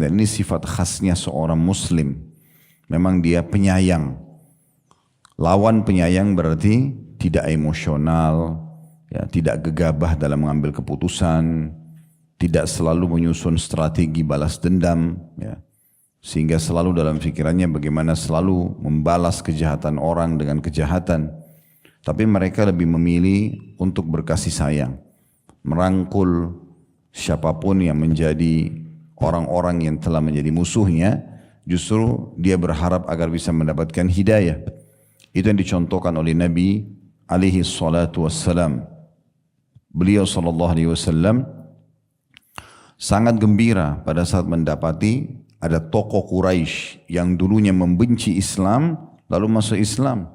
Dan ini sifat khasnya seorang muslim. Memang dia penyayang. Lawan penyayang berarti tidak emosional, ya, tidak gegabah dalam mengambil keputusan, tidak selalu menyusun strategi balas dendam, ya. Sehingga selalu dalam pikirannya bagaimana selalu membalas kejahatan orang dengan kejahatan. Tapi mereka lebih memilih untuk berkasih sayang, merangkul siapapun yang menjadi orang-orang yang telah menjadi musuhnya, justru dia berharap agar bisa mendapatkan hidayah. Itu yang dicontohkan oleh Nabi alaihi salatu wassalam. Beliau sallallahu alaihi wasallam sangat gembira pada saat mendapati ada tokoh Quraisy yang dulunya membenci Islam lalu masuk Islam.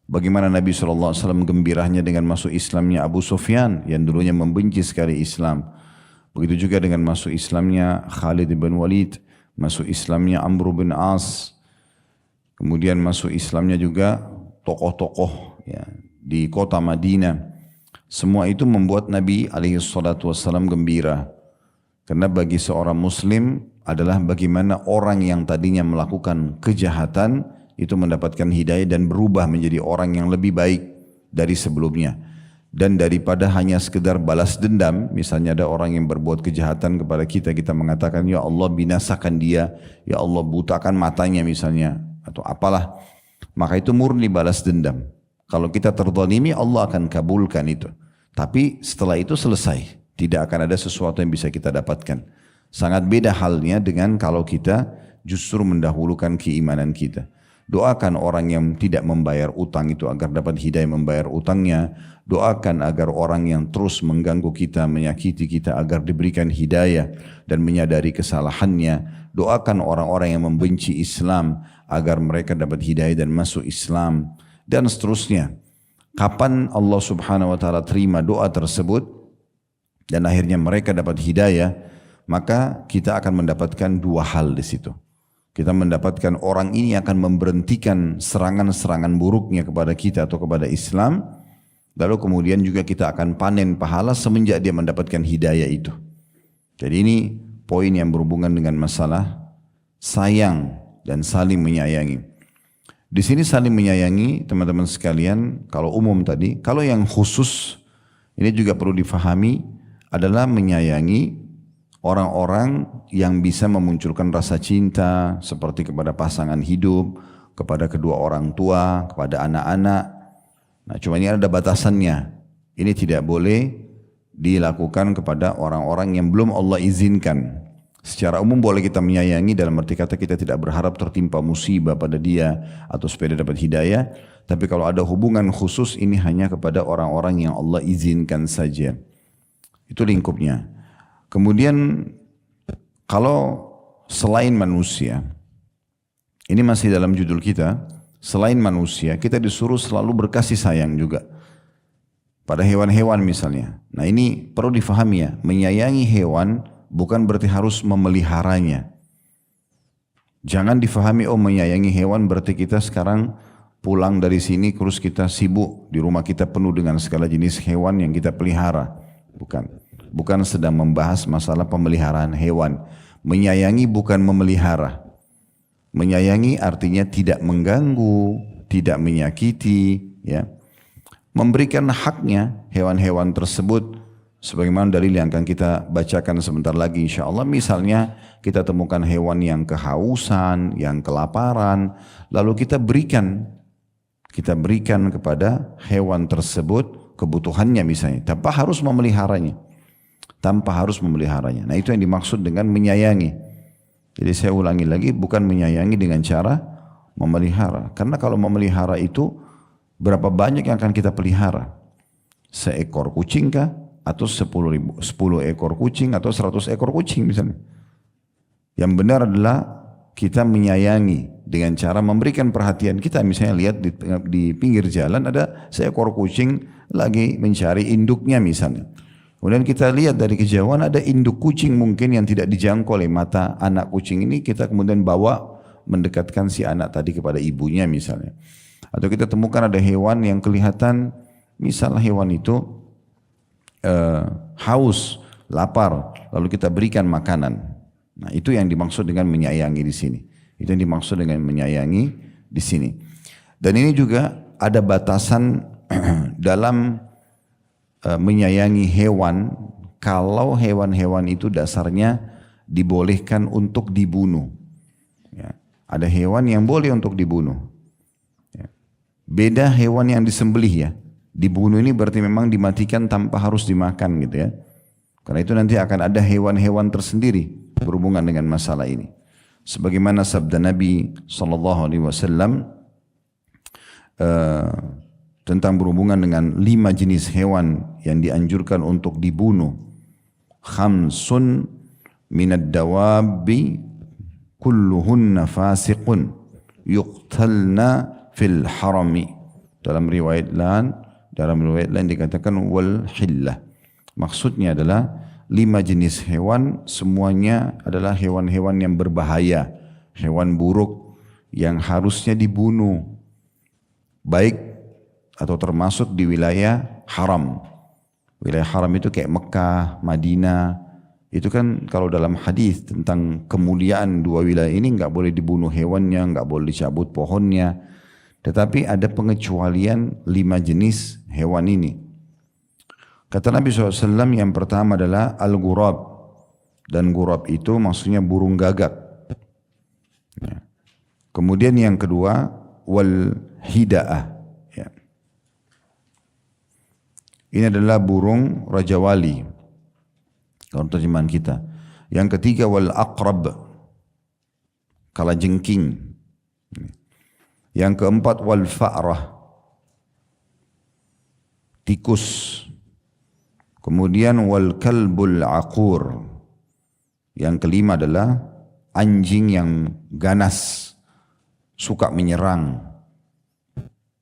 Bagaimana Nabi SAW gembiranya dengan masuk Islamnya Abu Sufyan yang dulunya membenci sekali Islam. Begitu juga dengan masuk Islamnya Khalid bin Walid, masuk Islamnya Amr bin As. Kemudian masuk Islamnya juga tokoh-tokoh, ya, di kota Madinah. Semua itu membuat Nabi SAW gembira. Karena bagi seorang muslim adalah bagaimana orang yang tadinya melakukan kejahatan itu mendapatkan hidayah dan berubah menjadi orang yang lebih baik dari sebelumnya. Dan daripada hanya sekedar balas dendam, misalnya ada orang yang berbuat kejahatan kepada kita, kita mengatakan, ya Allah binasakan dia, ya Allah butakan matanya misalnya, atau apalah. Maka itu murni balas dendam. Kalau kita terzalimi, Allah akan kabulkan itu. Tapi setelah itu selesai, tidak akan ada sesuatu yang bisa kita dapatkan. Sangat beda halnya dengan kalau kita justru mendahulukan keimanan kita. Doakan orang yang tidak membayar utang itu agar dapat hidayah membayar utangnya. Doakan agar orang yang terus mengganggu kita, menyakiti kita agar diberikan hidayah dan menyadari kesalahannya. Doakan orang-orang yang membenci Islam agar mereka dapat hidayah dan masuk Islam. Dan seterusnya. Kapan Allah subhanahu wa ta'ala terima doa tersebut dan akhirnya mereka dapat hidayah, maka kita akan mendapatkan dua hal di situ. Kita mendapatkan orang ini akan memberhentikan serangan-serangan buruknya kepada kita atau kepada Islam. Lalu kemudian juga kita akan panen pahala semenjak dia mendapatkan hidayah itu. Jadi ini poin yang berhubungan dengan masalah sayang dan saling menyayangi. Di sini saling menyayangi teman-teman sekalian, kalau umum tadi, kalau yang khusus ini juga perlu difahami adalah menyayangi orang-orang yang bisa memunculkan rasa cinta seperti kepada pasangan hidup, kepada kedua orang tua, kepada anak-anak. Nah, cuma ini ada batasannya. Ini tidak boleh dilakukan kepada orang-orang yang belum Allah izinkan. Secara umum boleh kita menyayangi dalam arti kata kita tidak berharap tertimpa musibah pada dia atau supaya dia dapat hidayah. Tapi kalau ada hubungan khusus ini hanya kepada orang-orang yang Allah izinkan saja. Itu lingkupnya. Kemudian kalau selain manusia, ini masih dalam judul kita, selain manusia kita disuruh selalu berkasih sayang juga pada hewan-hewan misalnya. Nah ini perlu difahami ya, menyayangi hewan bukan berarti harus memeliharanya. Jangan difahami oh menyayangi hewan berarti kita sekarang pulang dari sini terus kita sibuk di rumah kita penuh dengan segala jenis hewan yang kita pelihara. Bukan sedang membahas masalah pemeliharaan hewan. Menyayangi bukan memelihara. Menyayangi artinya tidak mengganggu, tidak menyakiti, ya. Memberikan haknya hewan-hewan tersebut sebagaimana dalil yang akan kita bacakan sebentar lagi insyaallah. Misalnya kita temukan hewan yang kehausan, yang kelaparan, lalu kita berikan kepada hewan tersebut kebutuhannya misalnya, tanpa harus memeliharanya. Nah itu yang dimaksud dengan menyayangi. Jadi saya ulangi lagi, bukan menyayangi dengan cara memelihara. Karena kalau memelihara itu berapa banyak yang akan kita pelihara? Seekor kucing kah? Atau 10 ekor kucing atau 100 ekor kucing misalnya. Yang benar adalah kita menyayangi dengan cara memberikan perhatian. Kita misalnya lihat di pinggir jalan ada seekor kucing lagi mencari induknya misalnya. Kemudian kita lihat dari kejauhan ada induk kucing mungkin yang tidak dijangkau oleh mata anak kucing ini, kita kemudian bawa mendekatkan si anak tadi kepada ibunya misalnya. Atau kita temukan ada hewan yang kelihatan, misalnya hewan itu haus, lapar, lalu kita berikan makanan. Nah, itu yang dimaksud dengan menyayangi di sini. Itu yang dimaksud dengan menyayangi di sini. Dan ini juga ada batasan dalam menyayangi hewan, kalau hewan-hewan itu dasarnya dibolehkan untuk dibunuh. Ya. Ada hewan yang boleh untuk dibunuh. Ya. Beda hewan yang disembelih ya. Dibunuh ini berarti memang dimatikan tanpa harus dimakan gitu ya. Karena itu nanti akan ada hewan-hewan tersendiri berhubungan dengan masalah ini. Sebagaimana sabda Nabi SAW tentang berhubungan dengan 5 jenis hewan yang dianjurkan untuk dibunuh. Khamsun minad dawabi kulluhunna fasiqun yuqtalna fil harami. Dalam riwayat lain dikatakan wal hillah. Maksudnya adalah 5 jenis hewan semuanya adalah hewan-hewan yang berbahaya, hewan buruk yang harusnya dibunuh, baik atau termasuk di wilayah haram. Wilayah haram itu kayak Mekah, Madinah. Itu kan kalau dalam hadis tentang kemuliaan 2 wilayah ini nggak boleh dibunuh hewannya, nggak boleh dicabut pohonnya. Tetapi ada pengecualian 5 jenis hewan ini. Kata Nabi SAW yang pertama adalah al-ghurab. Dan ghurab itu maksudnya burung gagak. Ya. Kemudian yang kedua wal-hida'ah. Ya. Ini adalah burung Raja Wali. Kalau terjemahan kita. Yang ketiga wal-aqrab. Kalajengking. Yang keempat wal-fa'rah. Tikus. Kemudian wal kalbul aqur. Yang kelima adalah anjing yang ganas, suka menyerang.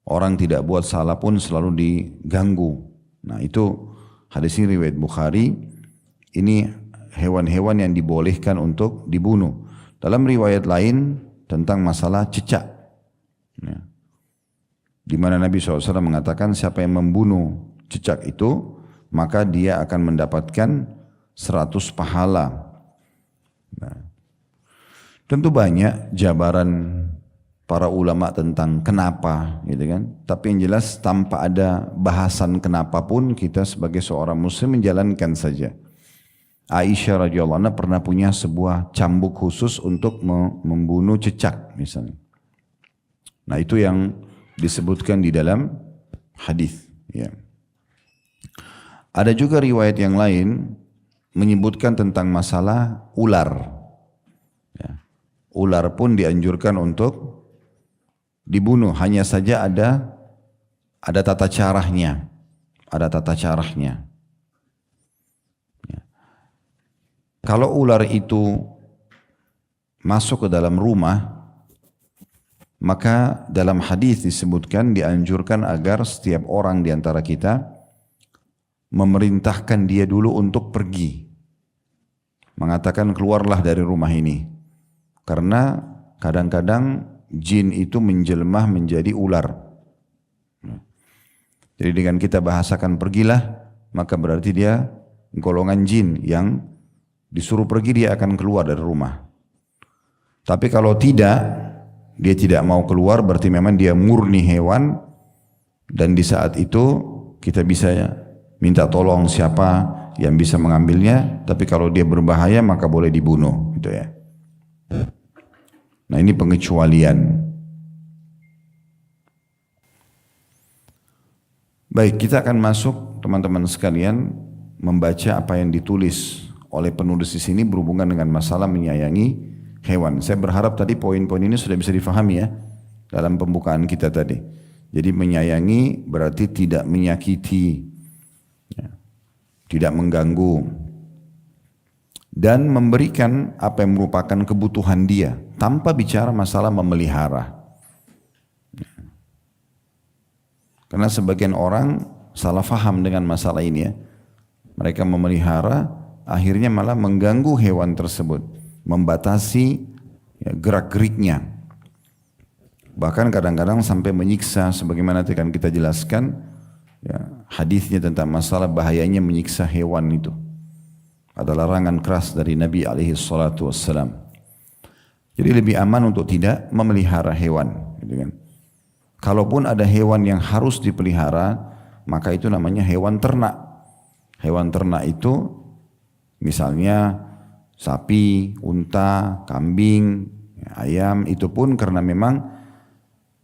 Orang tidak buat salah pun selalu diganggu. Nah, itu hadis ini riwayat Bukhari. Ini hewan-hewan yang dibolehkan untuk dibunuh. Dalam riwayat lain tentang masalah cicak. Ya. Di mana Nabi SAW mengatakan siapa yang membunuh cicak itu maka dia akan mendapatkan 100 pahala. Nah, tentu banyak jabaran para ulama tentang kenapa, gitu kan. Tapi yang jelas tanpa ada bahasan kenapa pun kita sebagai seorang muslim menjalankan saja. Aisyah radhiyallahu anha pernah punya sebuah cambuk khusus untuk membunuh cicak misalnya. Nah, itu yang disebutkan di dalam hadis. Ya. Ada juga riwayat yang lain menyebutkan tentang masalah ular. Ya. Ular pun dianjurkan untuk dibunuh. Hanya saja ada tata caranya. Ada tata caranya. Ya. Kalau ular itu masuk ke dalam rumah, maka dalam hadis disebutkan dianjurkan agar setiap orang di antara kita memerintahkan dia dulu untuk pergi. Mengatakan keluarlah dari rumah ini. Karena kadang-kadang jin itu menjelma menjadi ular. Jadi dengan kita bahasakan pergilah, maka berarti dia golongan jin yang disuruh pergi dia akan keluar dari rumah. Tapi kalau tidak, dia tidak mau keluar berarti memang dia murni hewan dan di saat itu kita bisa minta tolong siapa yang bisa mengambilnya, tapi kalau dia berbahaya maka boleh dibunuh, gitu ya. Nah, ini pengecualian. Baik, kita akan masuk teman-teman sekalian membaca apa yang ditulis oleh penulis di sini berhubungan dengan masalah menyayangi hewan. Saya berharap tadi poin-poin ini sudah bisa difahami ya dalam pembukaan kita tadi. Jadi menyayangi berarti tidak menyakiti, ya, tidak mengganggu, dan memberikan apa yang merupakan kebutuhan dia tanpa bicara masalah memelihara. Karena sebagian orang salah faham dengan masalah ini ya. Mereka memelihara akhirnya malah mengganggu hewan tersebut, membatasi ya, gerak-geriknya. Bahkan kadang-kadang sampai menyiksa sebagaimana akan kita jelaskan ya, hadisnya tentang masalah bahayanya menyiksa hewan itu. Ada larangan keras dari Nabi alaihi salatu wassalam. Jadi lebih aman untuk tidak memelihara hewan. Gitu kan. Kalaupun ada hewan yang harus dipelihara, maka itu namanya hewan ternak. Hewan ternak itu misalnya sapi, unta, kambing, ayam, itu pun karena memang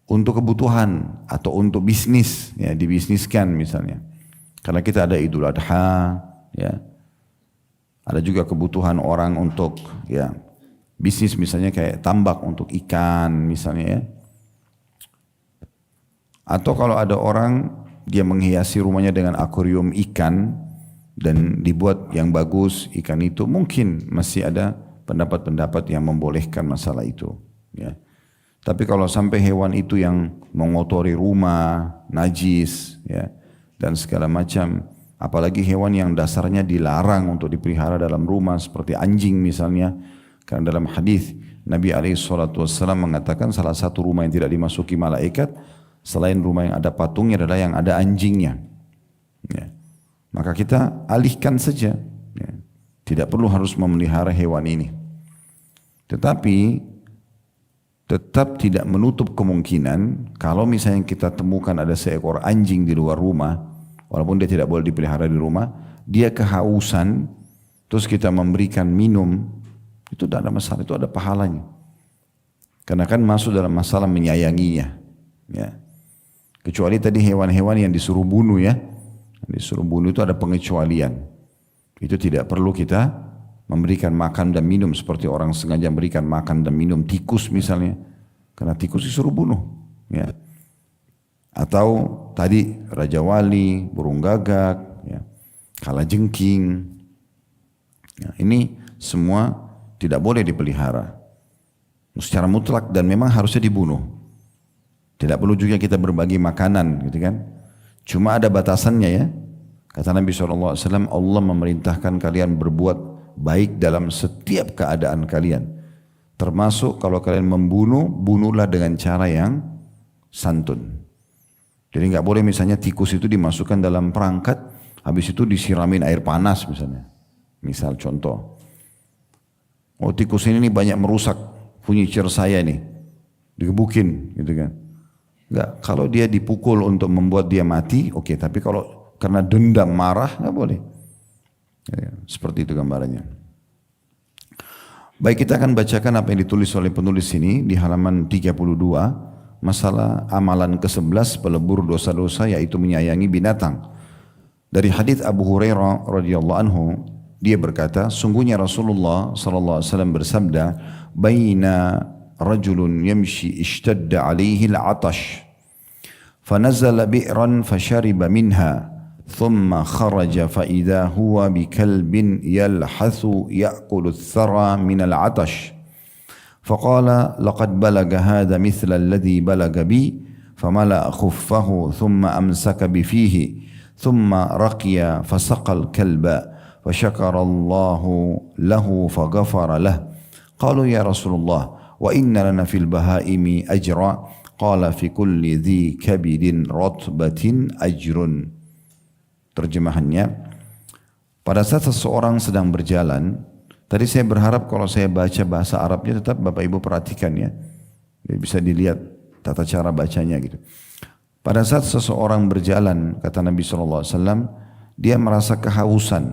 untuk kebutuhan atau untuk bisnis, ya dibisniskan misalnya. Karena kita ada Idul Adha, ya. Ada juga kebutuhan orang untuk ya bisnis misalnya kayak tambak untuk ikan misalnya ya. Atau kalau ada orang dia menghiasi rumahnya dengan akuarium ikan dan dibuat yang bagus ikan itu, mungkin masih ada pendapat-pendapat yang membolehkan masalah itu. Ya. Tapi kalau sampai hewan itu yang mengotori rumah, najis, ya, dan segala macam, apalagi hewan yang dasarnya dilarang untuk dipelihara dalam rumah seperti anjing misalnya, karena dalam hadis Nabi SAW mengatakan salah satu rumah yang tidak dimasuki malaikat selain rumah yang ada patungnya adalah yang ada anjingnya. Ya. Maka kita alihkan saja, ya. Tidak perlu harus memelihara hewan ini. Tetapi tetap tidak menutup kemungkinan kalau misalnya kita temukan ada seekor anjing di luar rumah, walaupun dia tidak boleh dipelihara di rumah, dia kehausan, terus kita memberikan minum, itu tidak ada masalah, itu ada pahalanya. Karena kan masuk dalam masalah menyayanginya. Ya. Kecuali tadi hewan-hewan yang disuruh bunuh ya. Disuruh bunuh itu ada pengecualian. Itu tidak perlu kita memberikan makan dan minum seperti orang sengaja memberikan makan dan minum tikus misalnya. Karena tikus disuruh bunuh. Ya. Atau tadi Raja Wali, burung gagak, ya, kalajengking. Ya, ini semua tidak boleh dipelihara. Secara mutlak dan memang harusnya dibunuh. Tidak perlu juga kita berbagi makanan gitu kan. Cuma ada batasannya ya. Kata Nabi SAW, Allah memerintahkan kalian berbuat baik dalam setiap keadaan kalian. Termasuk kalau kalian membunuh, bunuhlah dengan cara yang santun. Jadi nggak boleh misalnya tikus itu dimasukkan dalam perangkat, habis itu disiramin air panas misalnya. Misal contoh. Oh tikus ini banyak merusak furniture saya nih. Digebukin gitu kan. Enggak, kalau dia dipukul untuk membuat dia mati, oke. Tapi kalau karena dendam marah, enggak boleh. Ya, seperti itu gambarannya. Baik, kita akan bacakan apa yang ditulis oleh penulis ini di halaman 32. Masalah amalan ke-11 pelebur dosa-dosa yaitu menyayangi binatang. Dari hadis Abu Hurairah radhiyallahu anhu, dia berkata, sungguhnya Rasulullah sallallahu alaihi wasallam bersabda, "Baina rajulun yamshi ishtadda alaihi al-'atash fanazala bi'ran fashariba minha thumma kharaja fa idza huwa bikalbin yalhathu ya'kulu ath-thara min al-'atash faqala laqad balaga hadha mithla alladhi balaga bi famala khuffahu thumma amsaka bifihi thumma raqiya fasaqa al-kalba fashakara Allahu lahu faghafara lahu qalu ya Rasulullah wa inna lana fil bahaimi ajra qala fi kulli dhi kabidin rotbatin ajrun." Terjemahannya, pada saat seseorang sedang berjalan, tadi saya berharap kalau saya baca bahasa Arabnya tetap Bapak Ibu perhatikan ya, bisa dilihat tata cara bacanya gitu. Pada saat seseorang berjalan, kata Nabi SAW, dia merasa kehausan.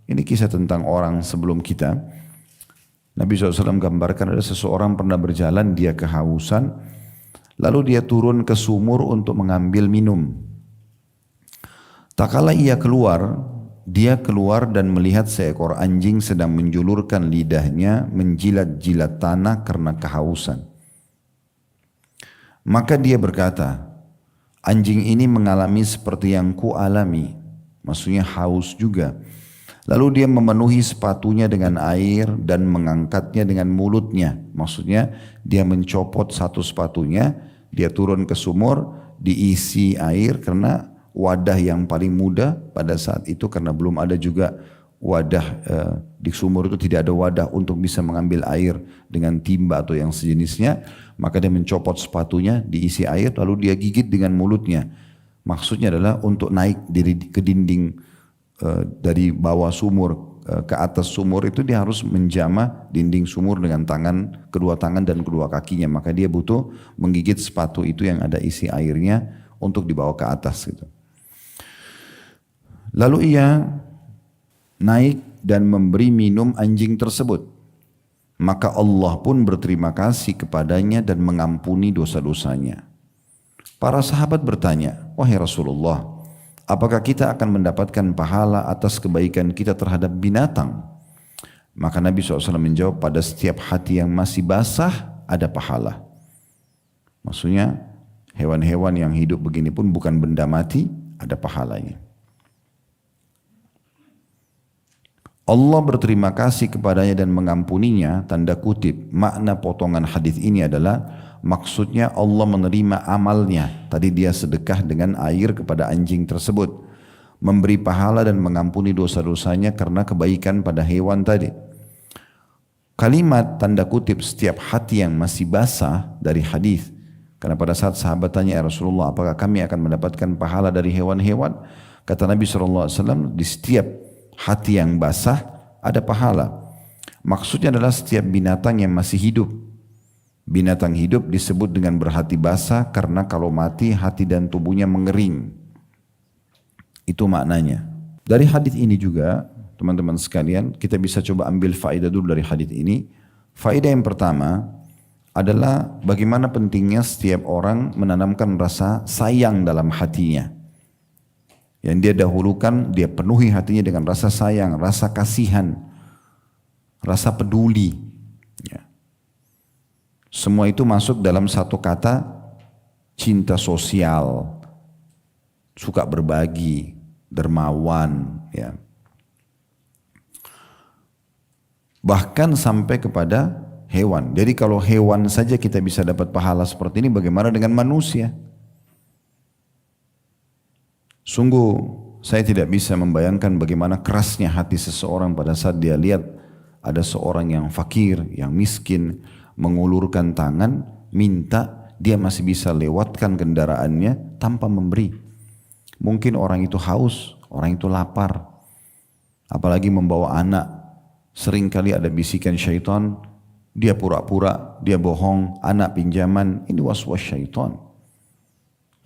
Ini kisah tentang orang sebelum kita. Nabi SAW gambarkan ada seseorang pernah berjalan, dia kehausan, lalu dia turun ke sumur untuk mengambil minum. Tak kala ia keluar, dia keluar dan melihat seekor anjing sedang menjulurkan lidahnya menjilat-jilat tanah karena kehausan. Maka dia berkata, anjing ini mengalami seperti yang ku alami, maksudnya haus juga. Lalu dia memenuhi sepatunya dengan air dan mengangkatnya dengan mulutnya. Maksudnya dia mencopot satu sepatunya, dia turun ke sumur, diisi air karena wadah yang paling mudah pada saat itu karena belum ada juga wadah di sumur itu tidak ada wadah untuk bisa mengambil air dengan timba atau yang sejenisnya. Maka dia mencopot sepatunya, diisi air lalu dia gigit dengan mulutnya. Maksudnya adalah untuk naik ke dinding dari bawah sumur ke atas sumur itu dia harus menjamah dinding sumur dengan kedua tangan dan kedua kakinya. Maka dia butuh menggigit sepatu itu yang ada isi airnya untuk dibawa ke atas gitu. Lalu ia naik dan memberi minum anjing tersebut. Maka Allah pun berterima kasih kepadanya dan mengampuni dosa-dosanya. Para sahabat bertanya, wahai Rasulullah, apakah kita akan mendapatkan pahala atas kebaikan kita terhadap binatang? Maka Nabi SAW menjawab, pada setiap hati yang masih basah ada pahala. Maksudnya hewan-hewan yang hidup begini pun bukan benda mati, ada pahalanya. Allah berterima kasih kepadanya dan mengampuninya, tanda kutip. Makna potongan hadis ini adalah maksudnya Allah menerima amalnya. Tadi dia sedekah dengan air kepada anjing tersebut, memberi pahala dan mengampuni dosa-dosanya karena kebaikan pada hewan tadi. Kalimat tanda kutip setiap hati yang masih basah dari hadis, karena pada saat sahabat tanya, ya Rasulullah, apakah kami akan mendapatkan pahala dari hewan-hewan? Kata Nabi SAW, di setiap hati yang basah ada pahala. Maksudnya adalah setiap binatang yang masih hidup. Binatang hidup disebut dengan berhati basah karena kalau mati hati dan tubuhnya mengering. Itu maknanya. Dari hadis ini juga teman-teman sekalian, kita bisa coba ambil faedah dulu dari hadis ini. Faedah yang pertama adalah bagaimana pentingnya setiap orang menanamkan rasa sayang dalam hatinya. Yang dia dahulukan, dia penuhi hatinya dengan rasa sayang, rasa kasihan, rasa peduli. Ya. Semua itu masuk dalam satu kata, cinta sosial, suka berbagi, dermawan. Ya. Bahkan sampai kepada hewan. Jadi kalau hewan saja kita bisa dapat pahala seperti ini, bagaimana dengan manusia? Sungguh saya tidak bisa membayangkan bagaimana kerasnya hati seseorang pada saat dia lihat ada seorang yang fakir, yang miskin, mengulurkan tangan, minta, dia masih bisa lewatkan kendaraannya tanpa memberi. Mungkin orang itu haus, orang itu lapar, apalagi membawa anak. Seringkali ada bisikan syaitan, dia pura-pura, dia bohong, anak pinjaman, ini was-was syaitan.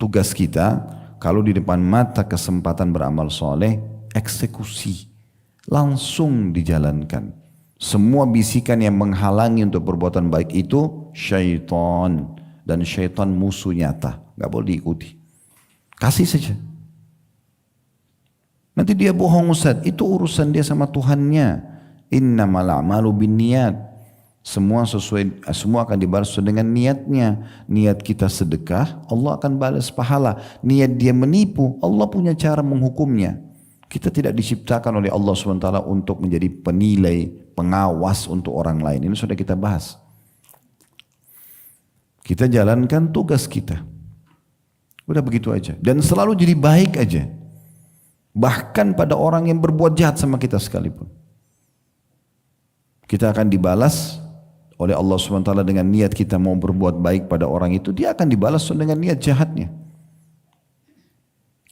Tugas kita, kalau di depan mata kesempatan beramal soleh, eksekusi, langsung dijalankan. Semua bisikan yang menghalangi untuk perbuatan baik itu syaitan, dan syaitan musuh nyata, gak boleh diikuti. Kasih saja. Nanti dia bohong Ustaz, itu urusan dia sama Tuhannya. Innamal a'malu binniyat. Semua akan dibalas dengan niatnya. Niat kita sedekah, Allah akan balas pahala. Niat dia menipu, Allah punya cara menghukumnya. Kita tidak diciptakan oleh Allah SWT untuk menjadi penilai, pengawas untuk orang lain. Ini sudah kita bahas. Kita jalankan tugas kita. Udah begitu aja. Dan selalu jadi baik aja. Bahkan pada orang yang berbuat jahat sama kita sekalipun. Kita akan dibalas oleh Allah SWT dengan niat kita mau berbuat baik pada orang itu, dia akan dibalas dengan niat jahatnya.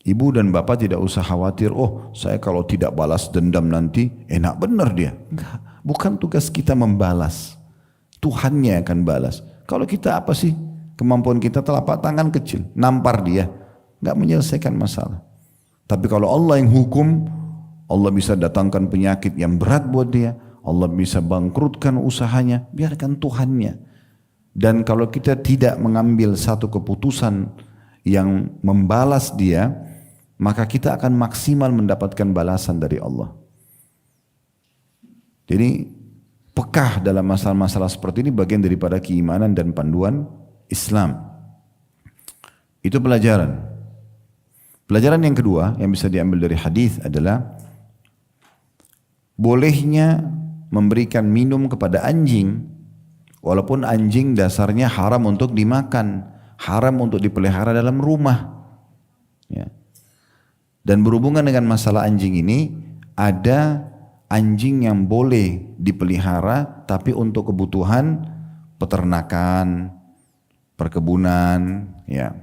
Ibu dan bapak tidak usah khawatir, oh saya kalau tidak balas dendam nanti enak benar dia. Enggak, bukan tugas kita membalas. Tuhannya akan balas. Kalau kita apa sih? Kemampuan kita telapak tangan kecil, nampar dia, enggak menyelesaikan masalah. Tapi kalau Allah yang hukum, Allah bisa datangkan penyakit yang berat buat dia. Allah bisa bangkrutkan usahanya, biarkan Tuhannya. Dan kalau kita tidak mengambil satu keputusan yang membalas dia, maka kita akan maksimal mendapatkan balasan dari Allah. Jadi pekah dalam masalah-masalah seperti ini bagian daripada keimanan dan panduan Islam. Itu pelajaran. Pelajaran yang kedua yang bisa diambil dari hadis adalah bolehnya memberikan minum kepada anjing, walaupun anjing dasarnya haram untuk dimakan, haram untuk dipelihara dalam rumah. Ya. Dan berhubungan dengan masalah anjing ini, ada anjing yang boleh dipelihara, tapi untuk kebutuhan peternakan, perkebunan, ya.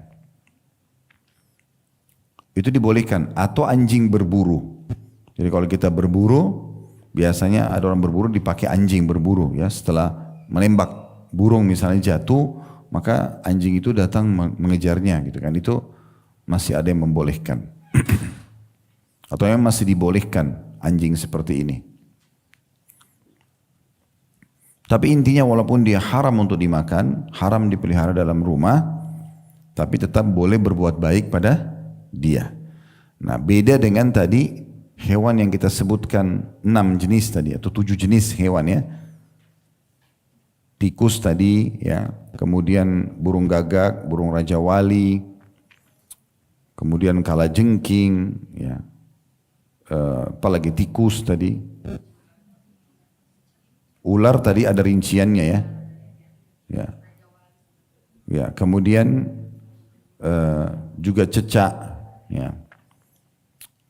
Itu dibolehkan. Atau anjing berburu. Jadi kalau kita berburu, biasanya ada orang berburu dipakai anjing berburu ya, setelah menembak burung misalnya jatuh, maka anjing itu datang mengejarnya gitu kan. Itu masih ada yang membolehkan. Atau yang masih dibolehkan anjing seperti ini. Tapi intinya walaupun dia haram untuk dimakan, haram dipelihara dalam rumah, tapi tetap boleh berbuat baik pada dia. Nah, beda dengan tadi hewan yang kita sebutkan 6 jenis tadi atau 7 jenis hewan ya. Tikus tadi ya, kemudian burung gagak, burung raja wali, kemudian kalajengking ya. Apalagi tikus tadi. Ular tadi ada rinciannya ya. Ya. Ya, kemudian juga cecak ya.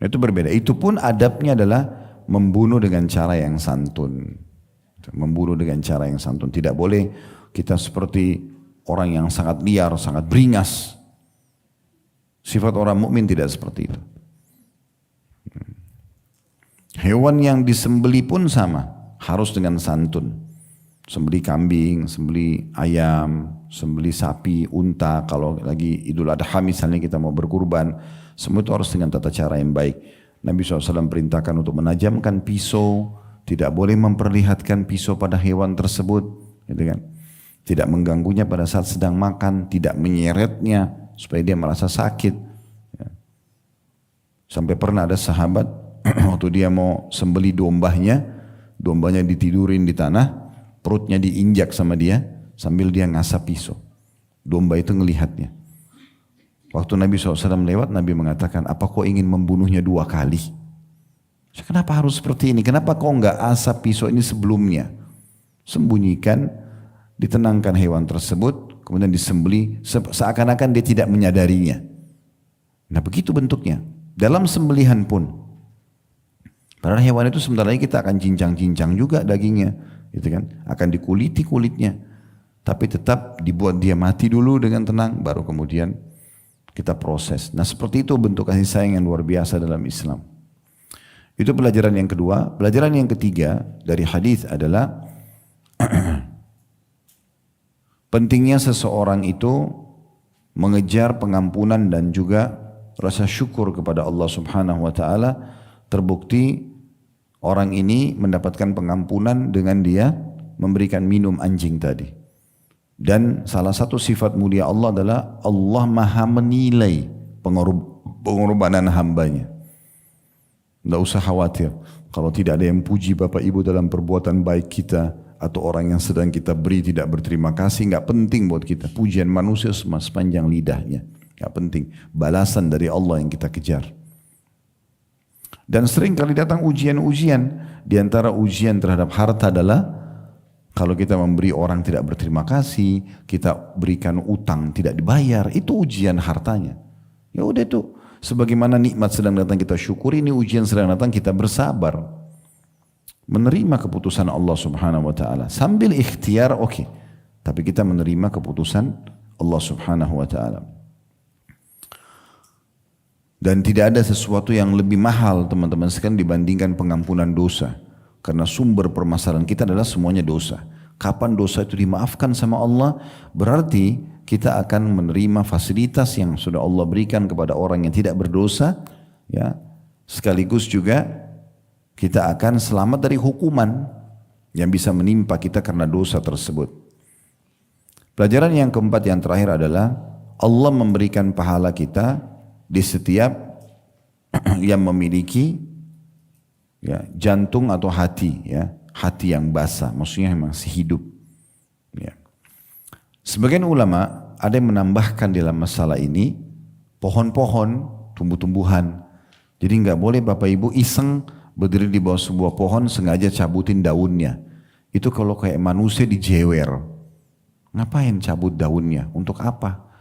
Itu berbeda. Itu pun adabnya adalah membunuh dengan cara yang santun. Membunuh dengan cara yang santun. Tidak boleh kita seperti orang yang sangat liar, sangat beringas. Sifat orang mukmin tidak seperti itu. Hewan yang disembeli pun sama, harus dengan santun. Sembeli kambing, sembeli ayam, sembeli sapi, unta, kalau lagi Idul Adha misalnya kita mau berkurban, semua itu harus dengan tata cara yang baik. Nabi SAW perintahkan untuk menajamkan pisau, tidak boleh memperlihatkan pisau pada hewan tersebut, gitu kan? Tidak mengganggunya pada saat sedang makan, tidak menyeretnya supaya dia merasa sakit. Sampai pernah ada sahabat waktu dia mau sembeli dombanya ditidurin di tanah, perutnya diinjak sama dia sambil dia ngasap pisau. Domba itu ngelihatnya. Waktu Nabi SAW lewat, Nabi mengatakan, apa kau ingin membunuhnya 2 kali? Kenapa harus seperti ini? Kenapa kau enggak asap pisau ini sebelumnya? Sembunyikan, ditenangkan hewan tersebut, kemudian disembeli, seakan-akan dia tidak menyadarinya. Nah begitu bentuknya. Dalam sembelihan pun, padahal hewan itu sebentar lagi kita akan cincang-cincang juga dagingnya, gitu kan? Akan dikuliti kulitnya, tapi tetap dibuat dia mati dulu dengan tenang, baru kemudian kita proses. Nah seperti itu bentuk kasih sayang yang luar biasa dalam Islam. Itu pelajaran yang kedua. Pelajaran yang ketiga dari hadis adalah pentingnya seseorang itu mengejar pengampunan dan juga rasa syukur kepada Allah Subhanahu wa taala. Terbukti orang ini mendapatkan pengampunan dengan dia memberikan minum anjing tadi. Dan salah satu sifat mulia Allah adalah Allah maha menilai pengorbanan hambanya. Tidak usah khawatir kalau tidak ada yang puji Bapak Ibu dalam perbuatan baik kita, atau orang yang sedang kita beri tidak berterima kasih, nggak penting buat kita. Pujian manusia sepanjang lidahnya, nggak penting. Balasan dari Allah yang kita kejar. Dan sering kali datang ujian-ujian. Di antara ujian terhadap harta adalah kalau kita memberi orang tidak berterima kasih, kita berikan utang tidak dibayar, itu ujian hartanya. Ya udah itu, sebagaimana nikmat sedang datang kita syukuri, ini ujian sedang datang kita bersabar. Menerima keputusan Allah Subhanahu wa taala sambil ikhtiar, oke. Tapi kita menerima keputusan Allah Subhanahu wa taala. Dan tidak ada sesuatu yang lebih mahal teman-teman sekalian dibandingkan pengampunan dosa. Karena sumber permasalahan kita adalah semuanya dosa. Kapan dosa itu dimaafkan sama Allah, berarti kita akan menerima fasilitas yang sudah Allah berikan kepada orang yang tidak berdosa, ya. Sekaligus juga kita akan selamat dari hukuman yang bisa menimpa kita karena dosa tersebut. Pelajaran yang keempat yang terakhir adalah Allah memberikan pahala kita di setiap yang memiliki ya, jantung atau hati, ya, hati yang basah, maksudnya yang masih hidup. Ya. Sebagian ulama ada yang menambahkan dalam masalah ini pohon-pohon, tumbuh-tumbuhan. Jadi nggak boleh Bapak Ibu iseng berdiri di bawah sebuah pohon sengaja cabutin daunnya. Itu kalau kayak manusia dijewer. Ngapain cabut daunnya? Untuk apa?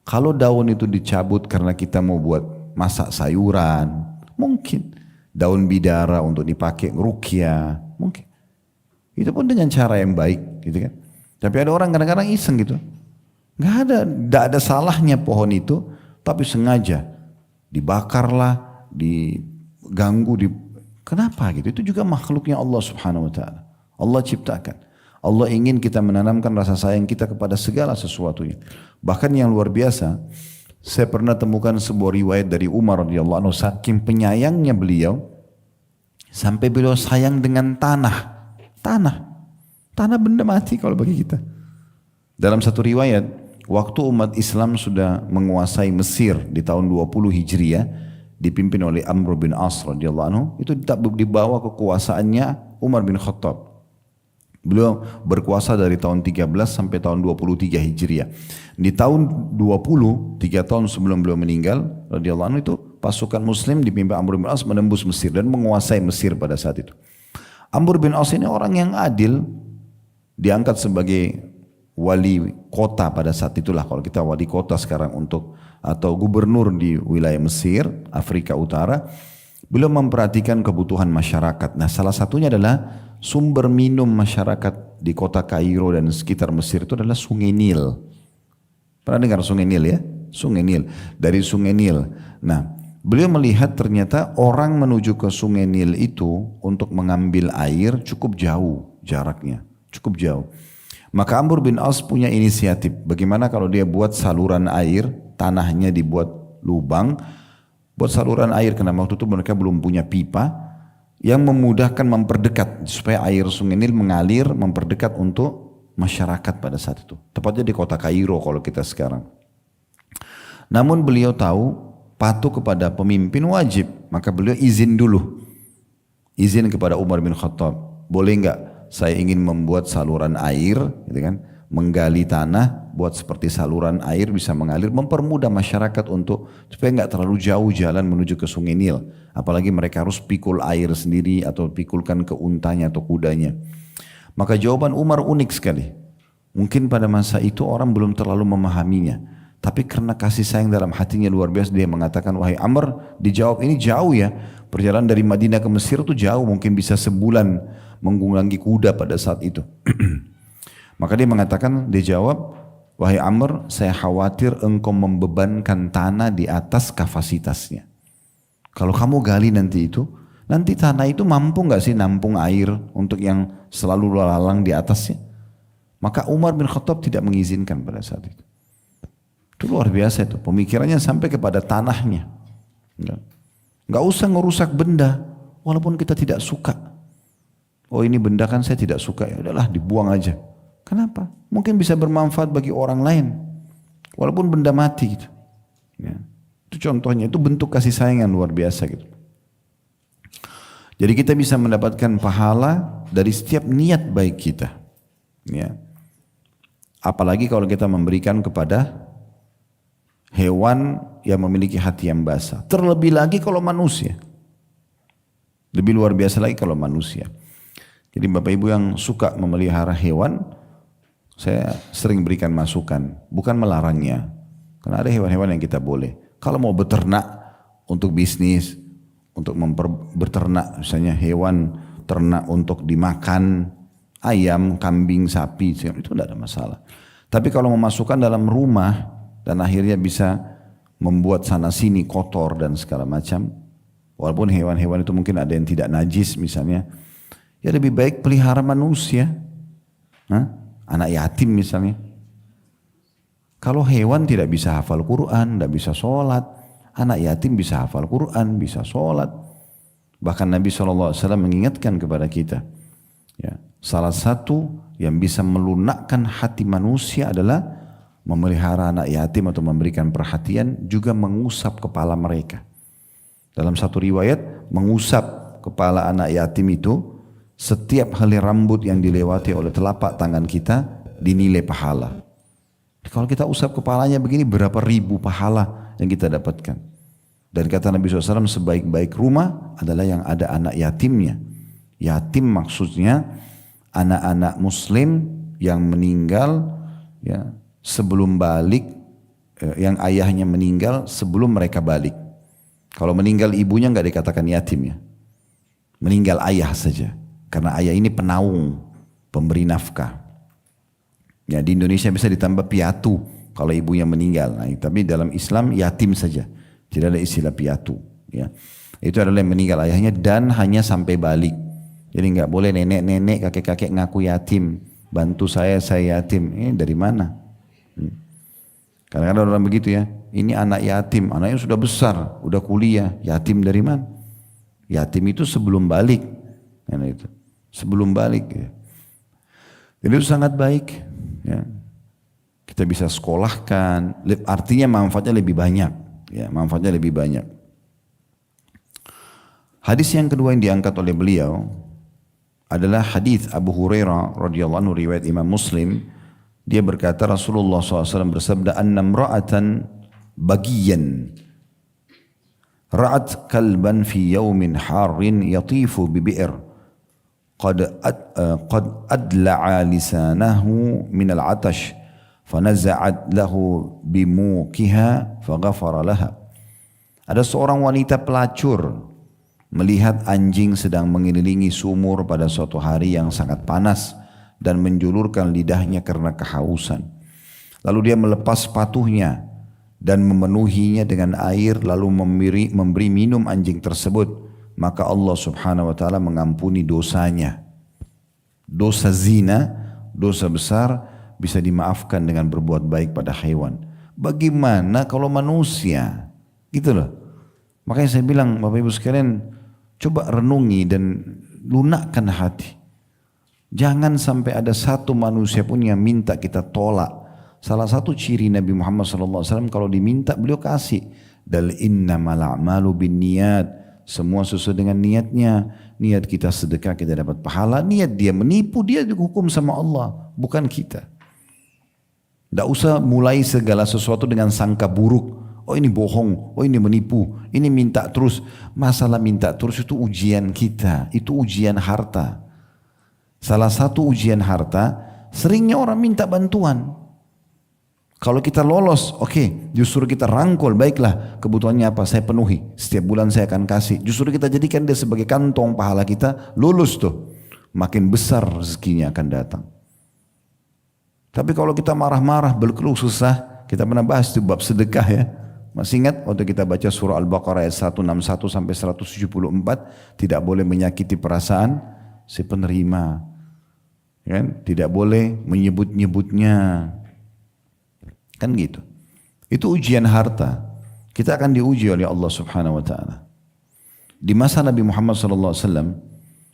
Kalau daun itu dicabut karena kita mau buat masak sayuran, mungkin. Daun bidara untuk dipakai ruqyah, mungkin. Itu pun dengan cara yang baik, gitu kan. Tapi ada orang kadang-kadang iseng gitu. Nggak ada salahnya pohon itu, tapi sengaja dibakarlah, diganggu, Kenapa gitu? Itu juga makhluknya Allah Subhanahu wa taala. Allah ciptakan. Allah ingin kita menanamkan rasa sayang kita kepada segala sesuatunya. Bahkan yang luar biasa, saya pernah temukan sebuah riwayat dari Umar radhiyallahu anhu, saking penyayangnya beliau sampai beliau sayang dengan tanah. Tanah benda mati kalau bagi kita. Dalam satu riwayat, waktu umat Islam sudah menguasai Mesir di tahun 20 Hijriah, dipimpin oleh Amr bin As radhiyallahu anhu, itu dibawa kekuasaannya Umar bin Khattab. Beliau berkuasa dari tahun 13 sampai tahun 23 Hijriah. Di tahun 20, 3 tahun sebelum beliau meninggal, radhiyallahu anhu, itu pasukan Muslim dipimpin Amr bin As menembus Mesir dan menguasai Mesir pada saat itu. Amr bin As ini orang yang adil, diangkat sebagai wali kota pada saat itulah. Kalau kita wali kota sekarang atau gubernur di wilayah Mesir, Afrika Utara, beliau memperhatikan kebutuhan masyarakat. Nah, salah satunya adalah sumber minum masyarakat di kota Kairo dan sekitar Mesir itu adalah Sungai Nil. Pernah dengar Sungai Nil ya? Sungai Nil. Dari Sungai Nil. Nah, beliau melihat ternyata orang menuju ke Sungai Nil itu untuk mengambil air cukup jauh jaraknya. Cukup jauh. Maka Amr bin As punya inisiatif. Bagaimana kalau dia buat saluran air, tanahnya dibuat lubang, buat saluran air, karena waktu itu mereka belum punya pipa, yang memudahkan memperdekat supaya air Sungai Nil mengalir memperdekat untuk masyarakat pada saat itu. Tepatnya di kota Kairo kalau kita sekarang. Namun beliau tahu patuh kepada pemimpin wajib, maka beliau izin dulu. Izin kepada Umar bin Khattab, boleh enggak saya ingin membuat saluran air, gitu kan? Menggali tanah, buat seperti saluran air bisa mengalir, mempermudah masyarakat untuk supaya nggak terlalu jauh jalan menuju ke Sungai Nil. Apalagi mereka harus pikul air sendiri atau pikulkan ke untanya atau kudanya. Maka jawaban Umar unik sekali. Mungkin pada masa itu orang belum terlalu memahaminya. Tapi karena kasih sayang dalam hatinya luar biasa, dia mengatakan, wahai Amr, dijawab ini jauh ya. Perjalanan dari Madinah ke Mesir itu jauh, mungkin bisa sebulan menggunggangi kuda pada saat itu. Maka dia mengatakan, dia jawab, wahai Amr, saya khawatir engkau membebankan tanah di atas kapasitasnya. Kalau kamu gali nanti itu, nanti tanah itu mampu nggak sih nampung air untuk yang selalu lalang di atasnya? Maka Umar bin Khattab tidak mengizinkan pada saat itu. Itu luar biasa itu, pemikirannya sampai kepada tanahnya. Nggak usah ngerusak benda, walaupun kita tidak suka. Oh ini benda kan saya tidak suka, ya udahlah dibuang aja. Kenapa? Mungkin bisa bermanfaat bagi orang lain. Walaupun benda mati gitu. Ya. Itu contohnya, itu bentuk kasih sayang yang luar biasa gitu. Jadi kita bisa mendapatkan pahala dari setiap niat baik kita. Ya. Apalagi kalau kita memberikan kepada hewan yang memiliki hati yang basah. Terlebih lagi kalau manusia. Lebih luar biasa lagi kalau manusia. Jadi Bapak Ibu yang suka memelihara hewan, saya sering berikan masukan, bukan melarangnya. Karena ada hewan-hewan yang kita boleh. Kalau mau beternak untuk bisnis, untuk berternak misalnya hewan ternak untuk dimakan, ayam, kambing, sapi, itu tidak ada masalah. Tapi kalau memasukkan dalam rumah dan akhirnya bisa membuat sana sini kotor dan segala macam, walaupun hewan-hewan itu mungkin ada yang tidak najis misalnya, ya lebih baik pelihara manusia. Anak yatim misalnya. Kalau hewan tidak bisa hafal Quran, tidak bisa sholat, anak yatim bisa hafal Quran, bisa sholat. Bahkan Nabi SAW mengingatkan kepada kita, ya, salah satu yang bisa melunakkan hati manusia adalah memelihara anak yatim atau memberikan perhatian, juga mengusap kepala mereka. Dalam satu riwayat, mengusap kepala anak yatim itu, setiap helai rambut yang dilewati oleh telapak tangan kita dinilai pahala. Kalau kita usap kepalanya begini, berapa ribu pahala yang kita dapatkan. Dan kata Nabi SAW, sebaik-baik rumah adalah yang ada anak yatimnya. Yatim maksudnya anak-anak muslim yang meninggal ya, sebelum balik, yang ayahnya meninggal sebelum mereka balik. Kalau meninggal ibunya nggak dikatakan yatim ya. Meninggal ayah saja. Karena ayah ini penaung, pemberi nafkah. Ya, di Indonesia bisa ditambah piatu kalau ibunya meninggal. Nah, tapi dalam Islam yatim saja, tidak ada istilah piatu. Ya. Itu adalah yang meninggal ayahnya dan hanya sampai balik. Jadi nggak boleh nenek-nenek, kakek-kakek ngaku yatim. Bantu saya yatim. Ini dari mana? Kadang-kadang orang begitu ya. Ini anak yatim, anaknya sudah besar, udah kuliah. Yatim dari mana? Yatim itu sebelum balik. Itu. Sebelum balik. Ya. Jadi itu sangat baik. Ya. Kita bisa sekolahkan. Artinya manfaatnya lebih banyak. Ya, manfaatnya lebih banyak. Hadis yang kedua yang diangkat oleh beliau adalah hadis Abu Hurairah radhiyallahu anhu riwayat Imam Muslim. Dia berkata Rasulullah SAW bersabda, "Anna imra'atan bagiyan ra'at kalban fi yawmin harrin yatifu bi bi'r qad adla'a lisanahu min al-'atash fanaza'at lahu bimuqiha faghafara laha." Ada seorang wanita pelacur melihat anjing sedang mengelilingi sumur pada suatu hari yang sangat panas dan menjulurkan lidahnya karena kehausan. Lalu dia melepas sepatunya dan memenuhinya dengan air lalu memberi minum anjing tersebut. Maka Allah subhanahu wa ta'ala mengampuni dosanya. Dosa zina, dosa besar bisa dimaafkan dengan berbuat baik pada hewan. Bagaimana kalau manusia? Gitu loh. Makanya saya bilang Bapak Ibu sekalian, coba renungi dan lunakkan hati. Jangan sampai ada satu manusia pun yang minta kita tolak. Salah satu ciri Nabi Muhammad SAW kalau diminta beliau kasih. Dal innamal a'malu binniyat. Semua sesuai dengan niatnya. Niat kita sedekah kita dapat pahala. Niat dia menipu dia dihukum sama Allah. Bukan kita. Tidak usah mulai segala sesuatu dengan sangka buruk. Oh ini bohong, oh ini menipu, ini minta terus. Masalah minta terus itu ujian kita, itu ujian harta. Salah satu ujian harta, seringnya orang minta bantuan. Kalau kita lolos, oke, justru kita rangkul, baiklah kebutuhannya apa, saya penuhi. Setiap bulan saya akan kasih. Justru kita jadikan dia sebagai kantong pahala kita, lulus tuh. Makin besar rezekinya akan datang. Tapi kalau kita marah-marah, berkeluh susah, kita pernah bahas di bab sedekah ya. Masih ingat waktu kita baca surah Al-Baqarah ayat 161 sampai 174, tidak boleh menyakiti perasaan si penerima. Kan? Tidak boleh menyebut-nyebutnya. Kan gitu. Itu ujian harta. Kita akan diuji oleh Allah Subhanahu wa taala. Di masa Nabi Muhammad sallallahu alaihi wasallam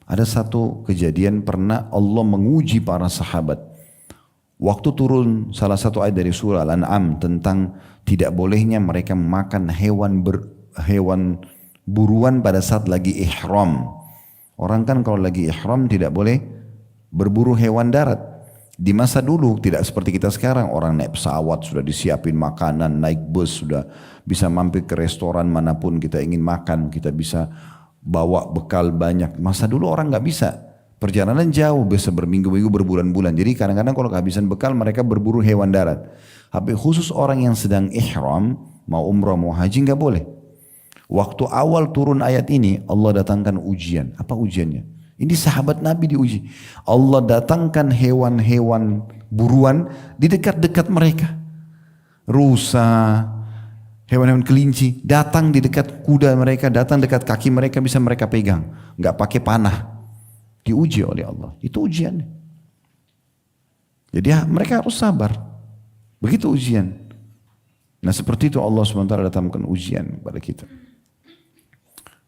ada satu kejadian pernah Allah menguji para sahabat. Waktu turun salah satu ayat dari surah Al-An'am tentang tidak bolehnya mereka memakan hewan buruan pada saat lagi ihram. Orang kan kalau lagi ihram tidak boleh berburu hewan darat. Di masa dulu tidak seperti kita sekarang. Orang naik pesawat sudah disiapin makanan, naik bus sudah bisa mampir ke restoran manapun kita ingin makan. Kita bisa bawa bekal banyak. Masa dulu orang nggak bisa. Perjalanan jauh, bisa berminggu-minggu, berbulan-bulan. Jadi kadang-kadang kalau kehabisan bekal mereka berburu hewan darat. Tapi khusus orang yang sedang ihram, mau umrah, mau haji nggak boleh. Waktu awal turun ayat ini, Allah datangkan ujian. Apa ujiannya? Ini sahabat Nabi diuji. Allah datangkan hewan-hewan buruan di dekat-dekat mereka. Rusa, hewan-hewan kelinci, datang di dekat kuda mereka, datang dekat kaki mereka, bisa mereka pegang. Nggak pakai panah. Diuji oleh Allah. Itu ujiannya. Jadi mereka harus sabar. Begitu ujian. Nah seperti itu Allah SWT datangkan ujian pada kita.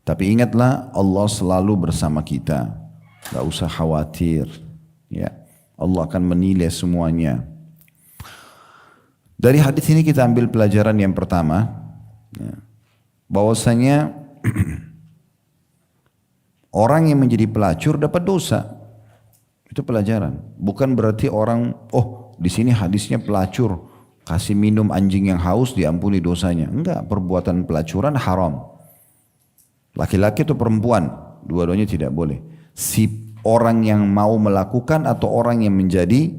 Tapi ingatlah Allah selalu bersama kita. Gak usah khawatir. Ya, Allah akan menilai semuanya. Dari hadis ini kita ambil pelajaran yang pertama. Ya, bahwasanya orang yang menjadi pelacur dapat dosa. Itu pelajaran. Bukan berarti orang, oh di sini hadisnya pelacur. Kasih minum anjing yang haus diampuni dosanya. Enggak, perbuatan pelacuran haram. Laki-laki atau perempuan, dua-duanya tidak boleh. Si orang yang mau melakukan atau orang yang menjadi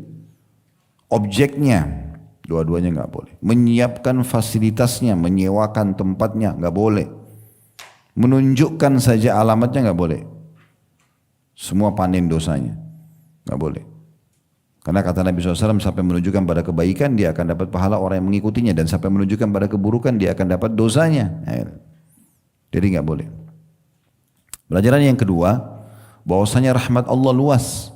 objeknya, dua-duanya enggak boleh. Menyiapkan fasilitasnya, menyewakan tempatnya, enggak boleh. Menunjukkan saja alamatnya enggak boleh. Semua panen dosanya, enggak boleh. Karena kata Nabi SAW, sampai menunjukkan pada kebaikan dia akan dapat pahala orang yang mengikutinya, dan sampai menunjukkan pada keburukan dia akan dapat dosanya. Jadi enggak boleh. Pelajaran yang kedua, bahwasanya rahmat Allah luas.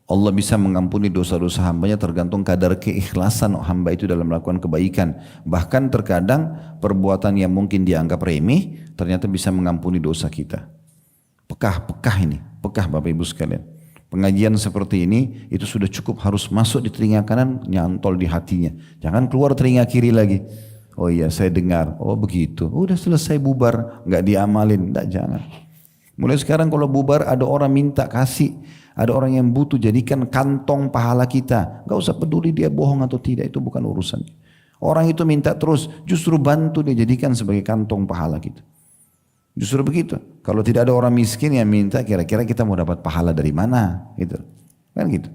Allah bisa mengampuni dosa-dosa hambanya tergantung kadar keikhlasan hamba itu dalam melakukan kebaikan. Bahkan terkadang perbuatan yang mungkin dianggap remeh ternyata bisa mengampuni dosa kita. Pekah ini, pekah Bapak Ibu sekalian. Pengajian seperti ini itu sudah cukup harus masuk di telinga kanan, nyantol di hatinya. Jangan keluar telinga kiri lagi. Oh iya saya dengar, oh begitu. Udah selesai bubar, nggak diamalin, enggak, jangan. Mulai sekarang kalau bubar ada orang minta kasih. Ada orang yang butuh, jadikan kantong pahala kita. Gak usah peduli dia bohong atau tidak, itu bukan urusan. Orang itu minta terus, justru bantu dia jadikan sebagai kantong pahala kita. Justru begitu. Kalau tidak ada orang miskin yang minta, kira-kira kita mau dapat pahala dari mana? Gitu. Kan gitu.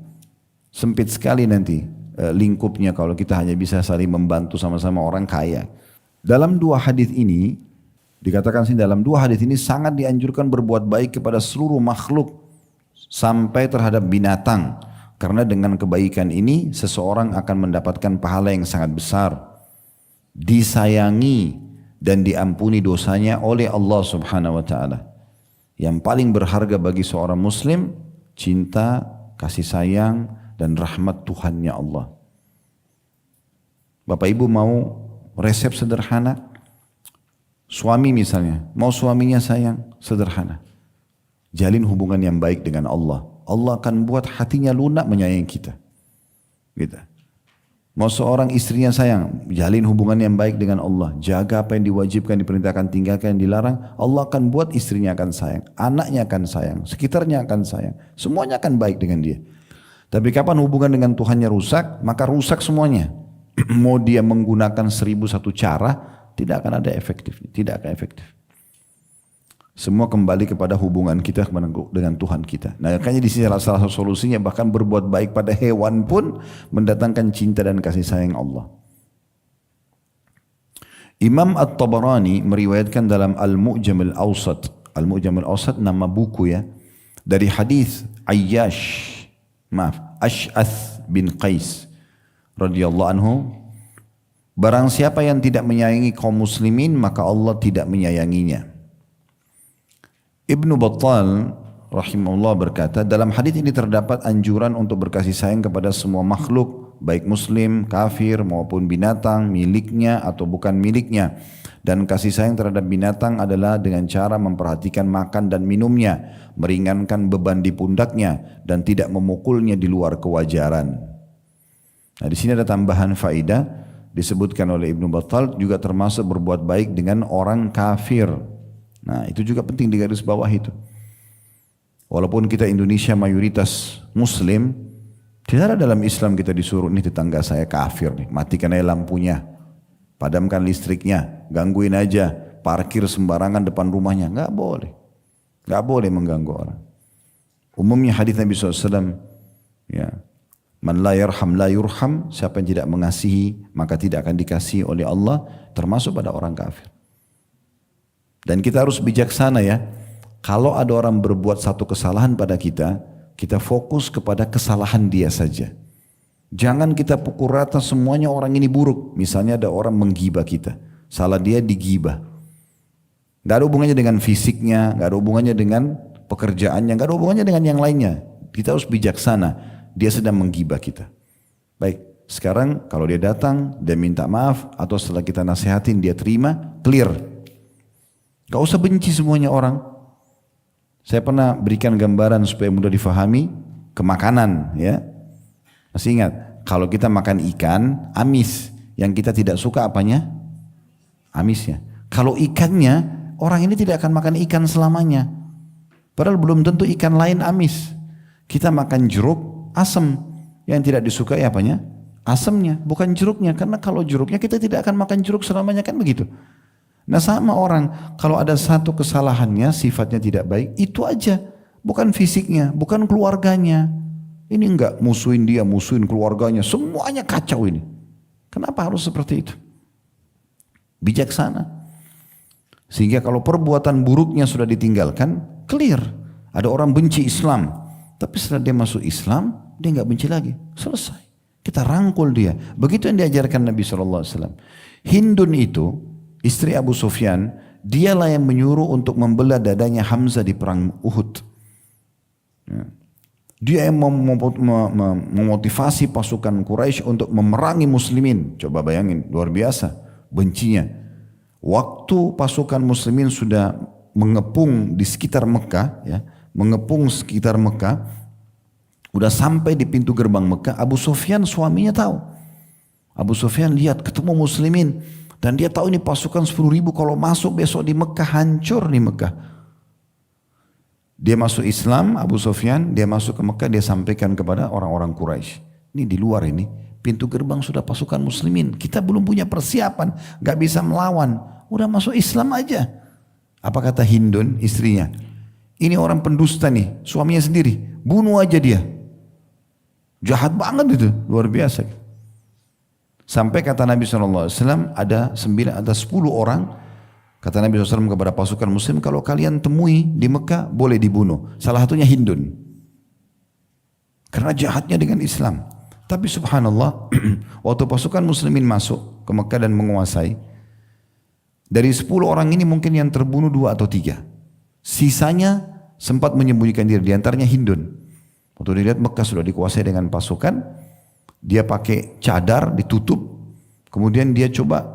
Sempit sekali nanti lingkupnya kalau kita hanya bisa saling membantu sama-sama orang kaya. Dalam dua hadis ini, dikatakan sih dalam dua hadis ini sangat dianjurkan berbuat baik kepada seluruh makhluk. Sampai terhadap binatang, karena dengan kebaikan ini seseorang akan mendapatkan pahala yang sangat besar, disayangi dan diampuni dosanya oleh Allah Subhanahu wa taala. Yang paling berharga bagi seorang muslim cinta, kasih sayang dan rahmat Tuhannya Allah. Bapak Ibu mau resep sederhana? Suami misalnya, mau suaminya sayang, sederhana. Jalin hubungan yang baik dengan Allah. Allah akan buat hatinya lunak menyayangi kita. Gitu. Mau seorang istrinya sayang, jalin hubungan yang baik dengan Allah. Jaga apa yang diwajibkan, diperintahkan, tinggalkan yang dilarang. Allah akan buat istrinya akan sayang. Anaknya akan sayang. Sekitarnya akan sayang. Semuanya akan baik dengan dia. Tapi kapan hubungan dengan Tuhannya rusak, maka rusak semuanya. Mau dia menggunakan 1001 cara, tidak akan ada efektifnya. Tidak akan efektif. Semua kembali kepada hubungan kita dengan Tuhan kita. Nah, makanya di sini salah satu solusinya bahkan berbuat baik pada hewan pun mendatangkan cinta dan kasih sayang Allah. Imam At-Tabarani meriwayatkan dalam Al-Mu'jam Al-Awsat. Al-Mu'jam Al-Awsat nama buku ya. Dari hadis Ash'ath bin Qais radhiyallahu anhu. Barang siapa yang tidak menyayangi kaum muslimin maka Allah tidak menyayanginya. Ibnu Battal rahimahullah berkata, dalam hadis ini terdapat anjuran untuk berkasih sayang kepada semua makhluk, baik muslim, kafir maupun binatang, miliknya atau bukan miliknya. Dan kasih sayang terhadap binatang adalah dengan cara memperhatikan makan dan minumnya, meringankan beban di pundaknya dan tidak memukulnya di luar kewajaran. Nah, di sini ada tambahan faedah disebutkan oleh Ibnu Battal juga termasuk berbuat baik dengan orang kafir. Nah, itu juga penting di garis bawah itu. Walaupun kita Indonesia mayoritas muslim, tidak ada dalam Islam kita disuruh, ini tetangga saya kafir nih, matikan aja lampunya, padamkan listriknya, gangguin aja, parkir sembarangan depan rumahnya. Enggak boleh. Enggak boleh mengganggu orang. Umumnya hadis Nabi SAW, ya, man la yarham la yurham, siapa yang tidak mengasihi maka tidak akan dikasihi oleh Allah, termasuk pada orang kafir. Dan kita harus bijaksana ya. Kalau ada orang berbuat satu kesalahan pada kita, kita fokus kepada kesalahan dia saja. Jangan kita pukul rata semuanya orang ini buruk. Misalnya ada orang menggibah kita, salah dia digibah. Gak ada hubungannya dengan fisiknya, gak ada hubungannya dengan pekerjaannya, gak ada hubungannya dengan yang lainnya. Kita harus bijaksana, dia sedang menggibah kita. Baik, sekarang kalau dia datang, dia minta maaf, atau setelah kita nasihatin dia terima, clear. Gak usah benci semuanya orang. Saya pernah berikan gambaran supaya mudah difahami ke makanan ya. Masih ingat, kalau kita makan ikan amis, yang kita tidak suka apanya? Amisnya. Kalau ikannya, orang ini tidak akan makan ikan selamanya. Padahal belum tentu ikan lain amis. Kita makan jeruk asam, yang tidak disukai apanya? Asamnya, bukan jeruknya. Karena kalau jeruknya kita tidak akan makan jeruk selamanya, kan begitu. Nah sama orang, kalau ada satu kesalahannya, sifatnya tidak baik, itu aja. Bukan fisiknya, bukan keluarganya. Ini enggak musuhin dia, musuhin keluarganya, semuanya kacau ini. Kenapa harus seperti itu? Bijaksana. Sehingga kalau perbuatan buruknya sudah ditinggalkan, clear. Ada orang benci Islam, tapi setelah dia masuk Islam, dia enggak benci lagi. Selesai. Kita rangkul dia. Begitu yang diajarkan Nabi SAW. Hindun itu, istri Abu Sufyan, Dialah yang menyuruh untuk membelah dadanya Hamzah di perang Uhud. Ya. Dia yang memotivasi pasukan Quraisy untuk memerangi muslimin. Coba bayangin, luar biasa bencinya. Waktu pasukan muslimin sudah mengepung di sekitar Mekah, ya, mengepung sekitar Mekah, udah sampai di pintu gerbang Mekah, Abu Sufyan suaminya tahu. Abu Sufyan lihat ketemu muslimin dan dia tahu ini pasukan 10.000 kalau masuk besok di Mekah hancur di Mekah. Dia masuk Islam, Abu Sufyan, dia masuk ke Mekah, dia sampaikan kepada orang-orang Quraisy. Ini di luar ini, pintu gerbang sudah pasukan muslimin. Kita belum punya persiapan, gak bisa melawan. Udah masuk Islam aja. Apa kata Hindun, istrinya? Ini orang pendusta nih, suaminya sendiri. Bunuh aja dia. Jahat banget itu, luar biasa. Sampai kata Nabi SAW, ada 10 orang, kata Nabi SAW kepada pasukan muslim, kalau kalian temui di Mekah, boleh dibunuh. Salah satunya Hindun. Karena jahatnya dengan Islam. Tapi subhanallah, waktu pasukan muslimin masuk ke Mekah dan menguasai, dari 10 orang ini mungkin yang terbunuh 2 atau 3. Sisanya sempat menyembunyikan diri, diantaranya Hindun. Waktu dilihat Mekah sudah dikuasai dengan pasukan, dia pakai cadar ditutup, kemudian dia coba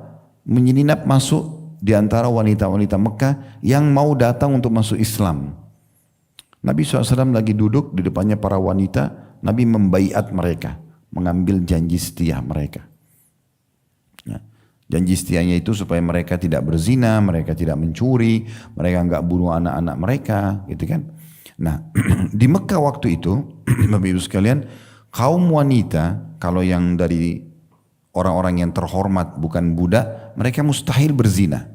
menyelinap masuk di antara wanita-wanita Mekah yang mau datang untuk masuk Islam. Nabi SAW lagi duduk di depannya para wanita, Nabi membaiat mereka, mengambil janji setia mereka. Ya. Janji setianya itu supaya mereka tidak berzina, mereka tidak mencuri, mereka enggak bunuh anak-anak mereka, gitu kan. Nah, di Mekah waktu itu, Bapak Ibu sekalian, kaum wanita, kalau yang dari orang-orang yang terhormat bukan budak, mereka mustahil berzina.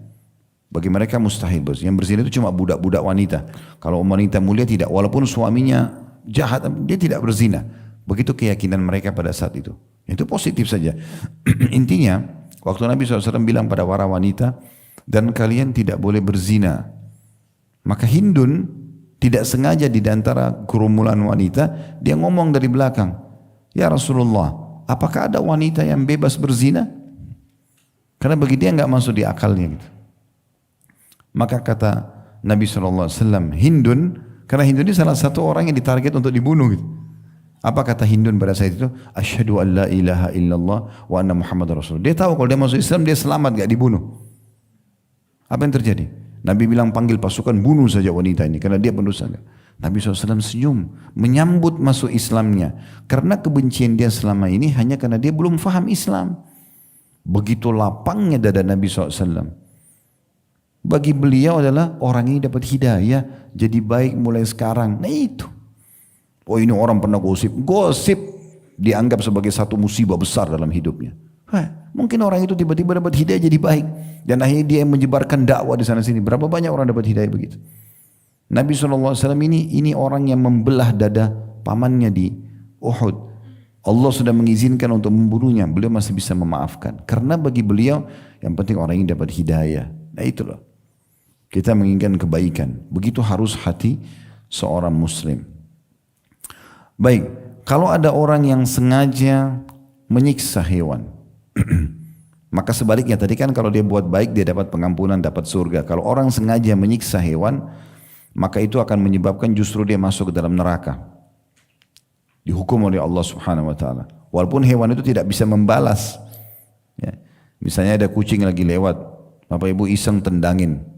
Bagi mereka mustahil berzina. Yang berzina itu cuma budak-budak wanita. Kalau wanita mulia tidak, walaupun suaminya jahat, dia tidak berzina. Begitu keyakinan mereka pada saat itu. Itu positif saja. Intinya, waktu Nabi SAW bilang pada para wanita, dan kalian tidak boleh berzina. Maka Hindun tidak sengaja di antara kerumunan wanita, dia ngomong dari belakang, ya Rasulullah, apakah ada wanita yang bebas berzina? Karena bagi dia enggak masuk di akalnya gitu. Maka kata Nabi SAW, Hindun, karena Hindun ini salah satu orang yang ditarget untuk dibunuh gitu. Apa kata Hindun pada saat itu? Asyhadu an la ilaha illallah wa anna Muhammad Rasul. Dia tahu kalau dia masuk Islam dia selamat, gak dibunuh. Apa yang terjadi? Nabi bilang panggil pasukan, bunuh saja wanita ini karena dia pendosa. Nabi SAW senyum menyambut masuk Islamnya karena kebencian dia selama ini hanya karena dia belum faham Islam. Begitu lapangnya dada Nabi SAW. Bagi beliau adalah orang ini dapat hidayah jadi baik mulai sekarang. Nah itu. Oh ini orang pernah gosip. Gosip dianggap sebagai satu musibah besar dalam hidupnya. Mungkin orang itu tiba-tiba dapat hidayah jadi baik. Dan akhirnya dia yang menyebarkan dakwah di sana sini. Berapa banyak orang dapat hidayah begitu. Nabi SAW ini orang yang membelah dada pamannya di Uhud. Allah sudah mengizinkan untuk membunuhnya. Beliau masih bisa memaafkan. Karena bagi beliau yang penting orang ini dapat hidayah. Nah itulah. Kita menginginkan kebaikan. Begitu harus hati seorang muslim. Baik. Kalau ada orang yang sengaja menyiksa hewan. Maka sebaliknya tadi kan kalau dia buat baik dia dapat pengampunan, dapat surga. Kalau orang sengaja menyiksa hewan, maka itu akan menyebabkan justru dia masuk ke dalam neraka. Dihukum oleh Allah Subhanahu wa taala. Walaupun hewan itu tidak bisa membalas. Ya. Misalnya ada kucing lagi lewat, Bapak Ibu iseng tendangin.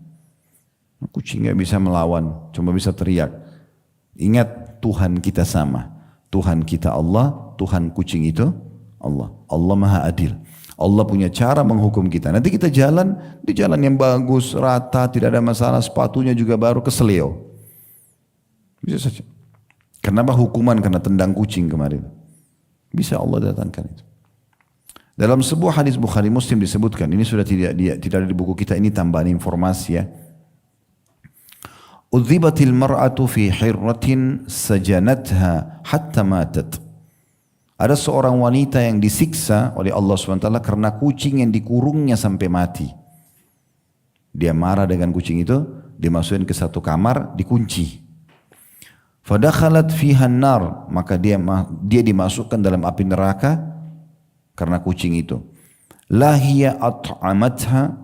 Kucing nggak bisa melawan, cuma bisa teriak. Ingat Tuhan kita sama. Tuhan kita Allah, Tuhan kucing itu Allah. Allah Maha Adil. Allah punya cara menghukum kita. Nanti kita jalan di jalan yang bagus, rata, tidak ada masalah, sepatunya juga baru keselio. Bisa saja. Kenapa hukuman karena tendang kucing kemarin? Bisa Allah datangkan itu. Dalam sebuah hadis Bukhari Muslim disebutkan, ini sudah tidak ada di buku kita, ini tambahan informasi ya. Udhibatil mar'atu fi hirratin sajanatha hatta matat. Ada seorang wanita yang disiksa oleh Allah SWT karena kucing yang dikurungnya sampai mati. Dia marah dengan kucing itu, dimasukin ke satu kamar, dikunci. Fadakhalat fihan nar, maka dia dimasukkan dalam api neraka karena kucing itu. La hiya at'amatha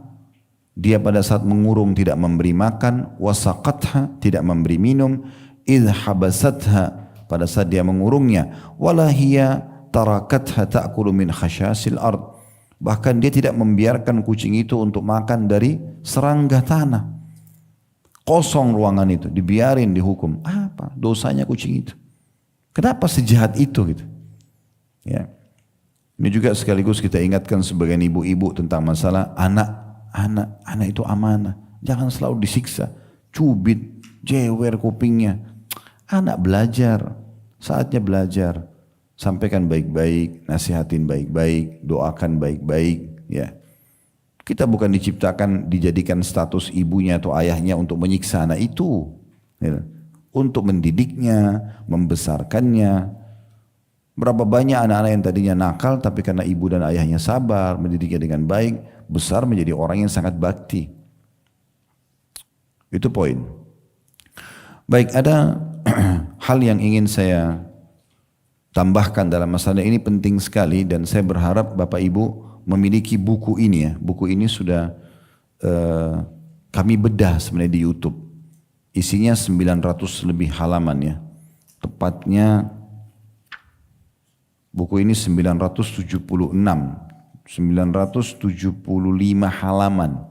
Dia pada saat mengurung tidak memberi makan, wasaqatha tidak memberi minum, idh habasatha pada saat dia mengurungnya, walahia tarakatha ta'kulu min khasyasil ard. Bahkan dia tidak membiarkan kucing itu untuk makan dari serangga tanah. Kosong ruangan itu, dibiarin dihukum. Apa dosanya kucing itu? Kenapa sejahat itu gitu? Ya. Ini juga sekaligus kita ingatkan sebagai ibu-ibu tentang masalah anak itu amanah. Jangan selalu disiksa, cubit, jewer kupingnya. Anak belajar, saatnya belajar. Sampaikan baik-baik, nasihatin baik-baik, doakan baik-baik. Ya. Kita bukan diciptakan, dijadikan status ibunya atau ayahnya untuk menyiksa anak itu. Ya. Untuk mendidiknya, membesarkannya. Berapa banyak anak-anak yang tadinya nakal tapi karena ibu dan ayahnya sabar, mendidiknya dengan baik, besar menjadi orang yang sangat bakti. Itu poin. Baik, ada hal yang ingin saya tambahkan dalam masalah ini, penting sekali, dan saya berharap Bapak Ibu memiliki buku ini ya. Buku ini sudah kami bedah sebenarnya di YouTube. Isinya 900 lebih halaman ya. Tepatnya buku ini 975 halaman.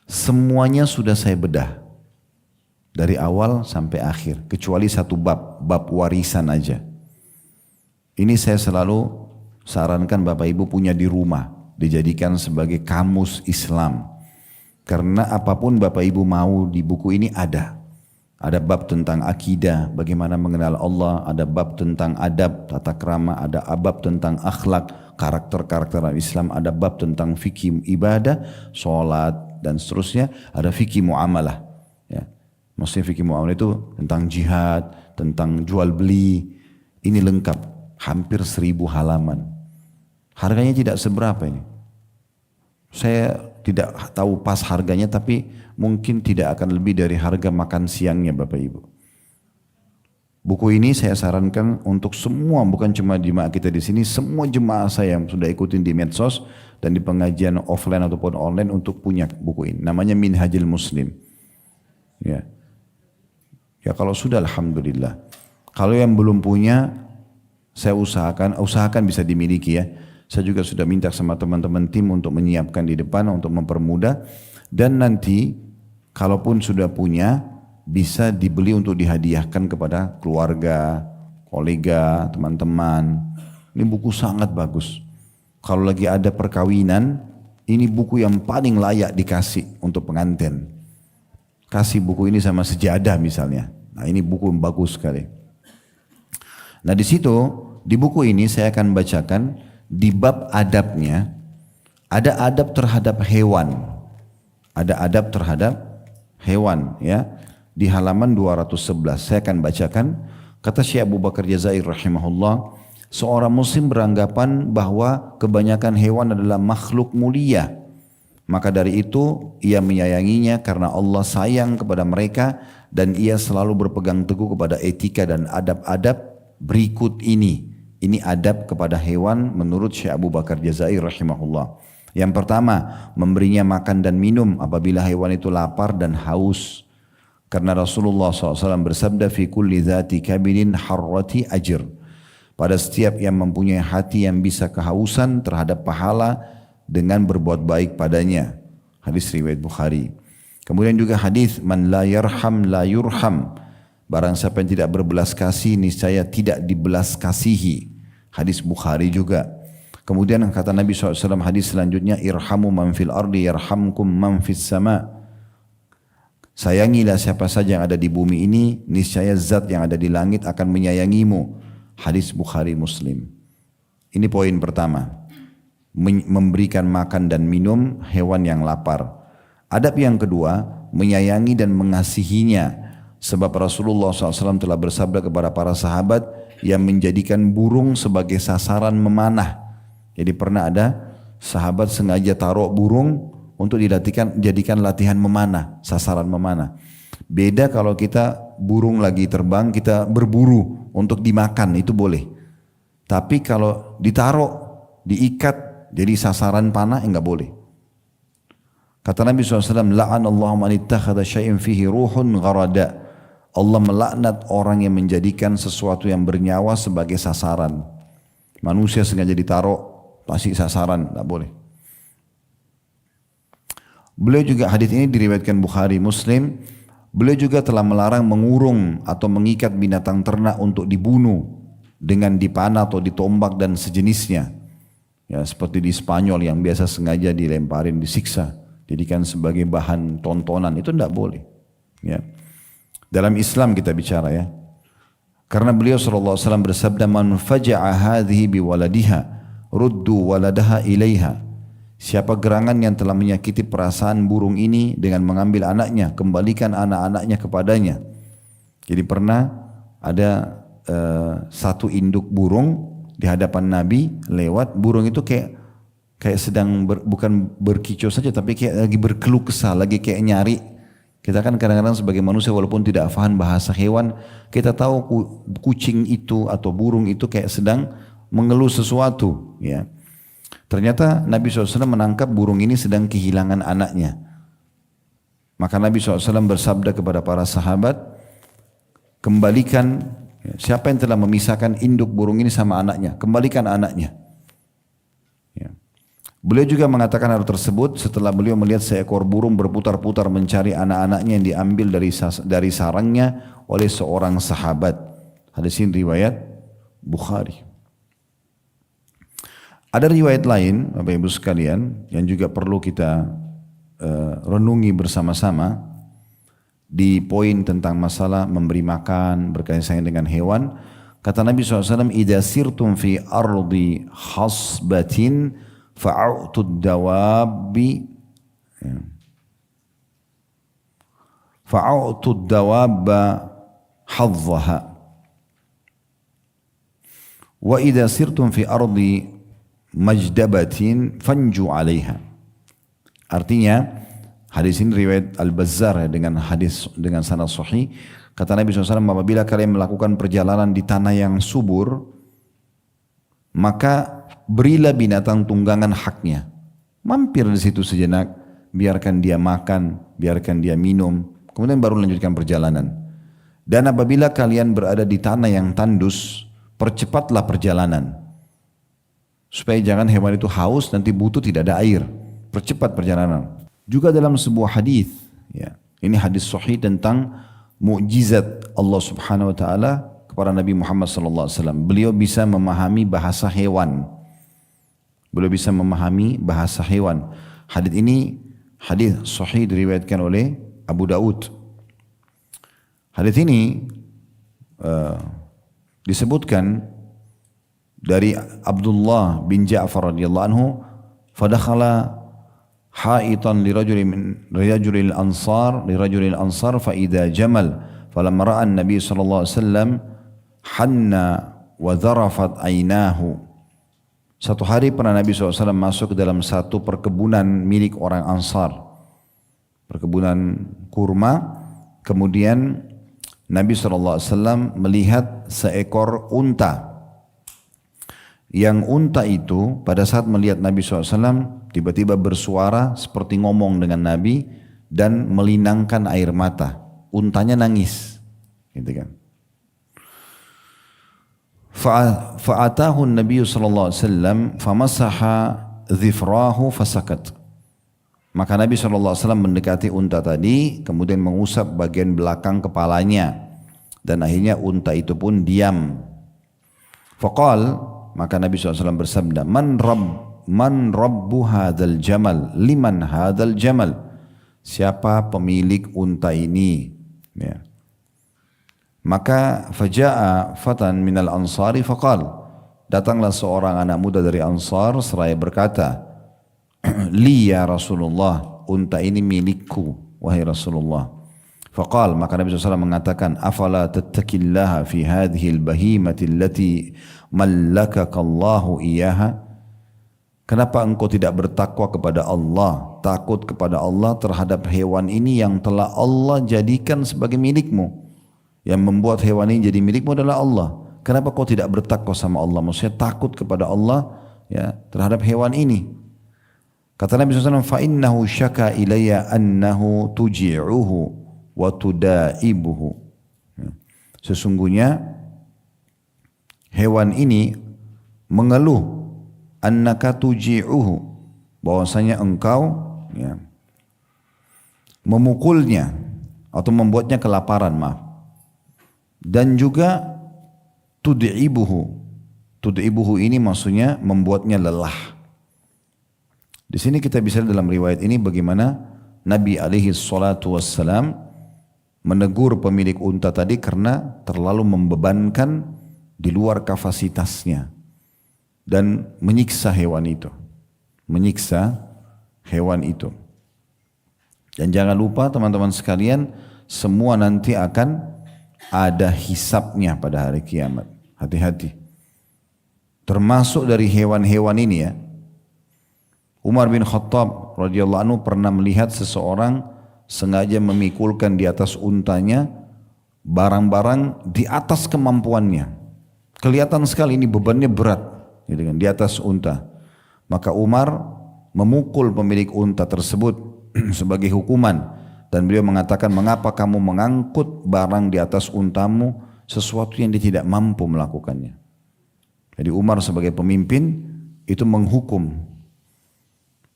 Semuanya sudah saya bedah. Dari awal sampai akhir. Kecuali satu bab warisan aja. Ini saya selalu sarankan Bapak Ibu punya di rumah. Dijadikan sebagai kamus Islam. Karena apapun Bapak Ibu mau di buku ini ada. Ada bab tentang akidah, bagaimana mengenal Allah. Ada bab tentang adab, tata krama. Ada bab tentang akhlak, karakter-karakter Islam. Ada bab tentang fikih ibadah, sholat, dan seterusnya. Ada fikih muamalah. Ya. Maksudnya fikih muamalah itu tentang jihad, tentang jual beli. Ini lengkap, hampir 1000 halaman. Harganya tidak seberapa ini. Saya tidak tahu pas harganya, tapi mungkin tidak akan lebih dari harga makan siangnya Bapak Ibu. Buku ini saya sarankan untuk semua, bukan cuma jemaah kita di sini, semua jemaah saya yang sudah ikutin di medsos dan di pengajian offline ataupun online untuk punya buku ini. Namanya Minhajul Muslim. Ya. Ya kalau sudah alhamdulillah. Kalau yang belum punya, saya usahakan bisa dimiliki ya. Saya juga sudah minta sama teman-teman tim untuk menyiapkan di depan untuk mempermudah. Dan nanti kalaupun sudah punya, bisa dibeli untuk dihadiahkan kepada keluarga, kolega, teman-teman. Ini buku sangat bagus. Kalau lagi ada perkawinan, ini buku yang paling layak dikasih untuk pengantin. Kasih buku ini sama sejadah misalnya. Nah ini buku yang bagus sekali. Nah di situ, di buku ini saya akan bacakan di bab adabnya, ada adab terhadap hewan. Ada adab terhadap hewan ya. Di halaman 211 saya akan bacakan. Kata Syekh Abu Bakar Jazair rahimahullah, seorang muslim beranggapan bahwa kebanyakan hewan adalah makhluk mulia. Maka dari itu ia menyayanginya karena Allah sayang kepada mereka, dan ia selalu berpegang teguh kepada etika dan adab-adab berikut ini. Ini adab kepada hewan menurut Syekh Abu Bakar Jazair rahimahullah. Yang pertama, memberinya makan dan minum apabila hewan itu lapar dan haus. Karena Rasulullah SAW bersabda, fi kulli dhati kabidin harrati ajr. Pada setiap yang mempunyai hati yang bisa kehausan terhadap pahala dengan berbuat baik padanya. Hadis riwayat Bukhari. Kemudian juga hadis man la yarham la yurham. Barang siapa yang tidak berbelas kasih, niscaya tidak dibelas kasihi. Hadis Bukhari juga. Kemudian kata Nabi SAW hadis selanjutnya, irhamu man fil ardi yarhamkum man fis sama. Sayangilah siapa saja yang ada di bumi ini, niscaya zat yang ada di langit akan menyayangimu. Hadis Bukhari Muslim. Ini poin pertama. Memberikan makan dan minum hewan yang lapar. Adab yang kedua, menyayangi dan mengasihinya. Sebab Rasulullah SAW telah bersabda kepada para sahabat yang menjadikan burung sebagai sasaran memanah. Jadi pernah ada sahabat sengaja taruh burung untuk jadikan latihan memanah, sasaran memanah. Beda kalau kita burung lagi terbang, kita berburu untuk dimakan, itu boleh. Tapi kalau ditaruh, diikat, jadi sasaran panah, enggak boleh. Kata Nabi SAW, la'anallahu man ittakhadha syai'in fihi ruhun gharada. Allah melaknat orang yang menjadikan sesuatu yang bernyawa sebagai sasaran. Manusia sengaja ditaruh, pasti sasaran, tak boleh. Beliau juga, hadis ini diriwayatkan Bukhari Muslim, beliau juga telah melarang mengurung atau mengikat binatang ternak untuk dibunuh dengan dipanah atau ditombak dan sejenisnya. Ya, seperti di Spanyol yang biasa sengaja dilemparin, disiksa, jadikan sebagai bahan tontonan, itu tidak boleh. Ya. Dalam Islam kita bicara ya. Karena beliau SAW bersabda, man faja'a hadhihi biwaladiha ruddu waladaha ilaiha. Siapa gerangan yang telah menyakiti perasaan burung ini dengan mengambil anaknya, kembalikan anak-anaknya kepadanya. Jadi pernah ada satu induk burung di hadapan Nabi lewat, burung itu kayak sedang bukan berkicau saja, tapi kayak lagi berkeluh kesah, lagi kayak nyari. Kita kan kadang-kadang sebagai manusia walaupun tidak paham bahasa hewan, kita tahu kucing itu atau burung itu kayak sedang mengeluh sesuatu. Ya. Ternyata Nabi SAW menangkap burung ini sedang kehilangan anaknya. Maka Nabi SAW bersabda kepada para sahabat, kembalikan, siapa yang telah memisahkan induk burung ini sama anaknya, kembalikan anaknya. Ya. Beliau juga mengatakan hal tersebut setelah beliau melihat seekor burung berputar-putar mencari anak-anaknya yang diambil dari sarangnya oleh seorang sahabat. Hadis ini riwayat Bukhari. Ada riwayat lain, Bapak Ibu sekalian, yang juga perlu kita renungi bersama-sama di poin tentang masalah memberi makan, berkaitan sayang dengan hewan. Kata Nabi SAW, idza sirtum fi ardi hasbatin fa'utud dawabi fa'utud dawabba hadzaha wa idza sirtum fi ardi majdabatin fanju 'alaiha. Artinya hadis ini riwayat Al-Bazzar dengan hadis dengan sanad sahih. Kata Nabi SAW, apabila kalian melakukan perjalanan di tanah yang subur, maka berilah binatang tunggangan haknya. Mampir di situ sejenak, biarkan dia makan, biarkan dia minum, kemudian baru lanjutkan perjalanan. Dan apabila kalian berada di tanah yang tandus, percepatlah perjalanan. Supaya jangan hewan itu haus, nanti butuh tidak ada air. Percepat perjalanan. Juga dalam sebuah hadis, ya, ini hadis sahih tentang mukjizat Allah Subhanahu wa taala kepada Nabi Muhammad SAW. Beliau bisa memahami bahasa hewan. Beliau bisa memahami bahasa hewan. Hadis ini hadis sahih diriwayatkan oleh Abu Daud. Hadis ini disebutkan dari Abdullah bin Ja'far radhiyallahu anhu, fadakhala haitan lirajulil ansar fa idza jamal falamma ra'a an-nabi sallallahu alaihi wasallam hanna wa dharafat aynahu. Satu hari pernah Nabi SAW masuk ke dalam satu perkebunan milik orang Ansar, perkebunan kurma. Kemudian Nabi SAW melihat seekor unta. Yang unta itu pada saat melihat Nabi SAW tiba-tiba bersuara seperti ngomong dengan Nabi dan melinangkan air mata. Untanya nangis, gitu kan. Fa'atahu Nabi sallallahu alaihi wasallam famasaha dhifrahu fasakat. Maka Nabi sallallahu alaihi wasallam mendekati unta tadi, kemudian mengusap bagian belakang kepalanya, dan akhirnya unta itu pun diam. Faqal, maka Nabi SAW bersabda, man rabbu hadzal jamal, liman hadzal jamal, siapa pemilik unta ini? Ya. Maka faja'a fatan minal ansari faqal, datanglah seorang anak muda dari Ansar seraya berkata, li ya Rasulullah, unta ini milikku wahai Rasulullah. Faqal, maka Nabi SAW mengatakan, afala tattaqillaha fi hadhihi al-bahimati allati mallakakallahu iyaha. Kenapa engkau tidak bertakwa kepada Allah, takut kepada Allah terhadap hewan ini yang telah Allah jadikan sebagai milikmu? Yang membuat hewan ini jadi milikmu adalah Allah. Kenapa kau tidak bertakwa sama Allah? Maksudnya takut kepada Allah ya terhadap hewan ini. Kata Nabi SAW, فَإِنَّهُ شَكَى إِلَيَّ أَنَّهُ تُجِعُهُ وَتُدَائِبُهُ. Sesungguhnya hewan ini mengeluh, annaka tuji'uhu, bahwasanya engkau memukulnya atau membuatnya kelaparan, maaf. Dan juga tud'ibuhu. Tud'ibuhu ini maksudnya membuatnya lelah. Di sini kita bisa dalam riwayat ini bagaimana Nabi alaihi salatu wassalam menegur pemilik unta tadi karena terlalu membebankan di luar kapasitasnya dan menyiksa hewan itu. Menyiksa hewan itu. Dan jangan lupa teman-teman sekalian, semua nanti akan ada hisabnya pada hari kiamat. Hati-hati. Termasuk dari hewan-hewan ini ya. Umar bin Khattab radhiyallahu anhu pernah melihat seseorang sengaja memikulkan di atas untanya barang-barang di atas kemampuannya. Kelihatan sekali ini bebannya berat, gitu kan, di atas unta. Maka Umar memukul pemilik unta tersebut sebagai hukuman dan beliau mengatakan, mengapa kamu mengangkut barang di atas untamu sesuatu yang dia tidak mampu melakukannya. Jadi Umar sebagai pemimpin itu menghukum.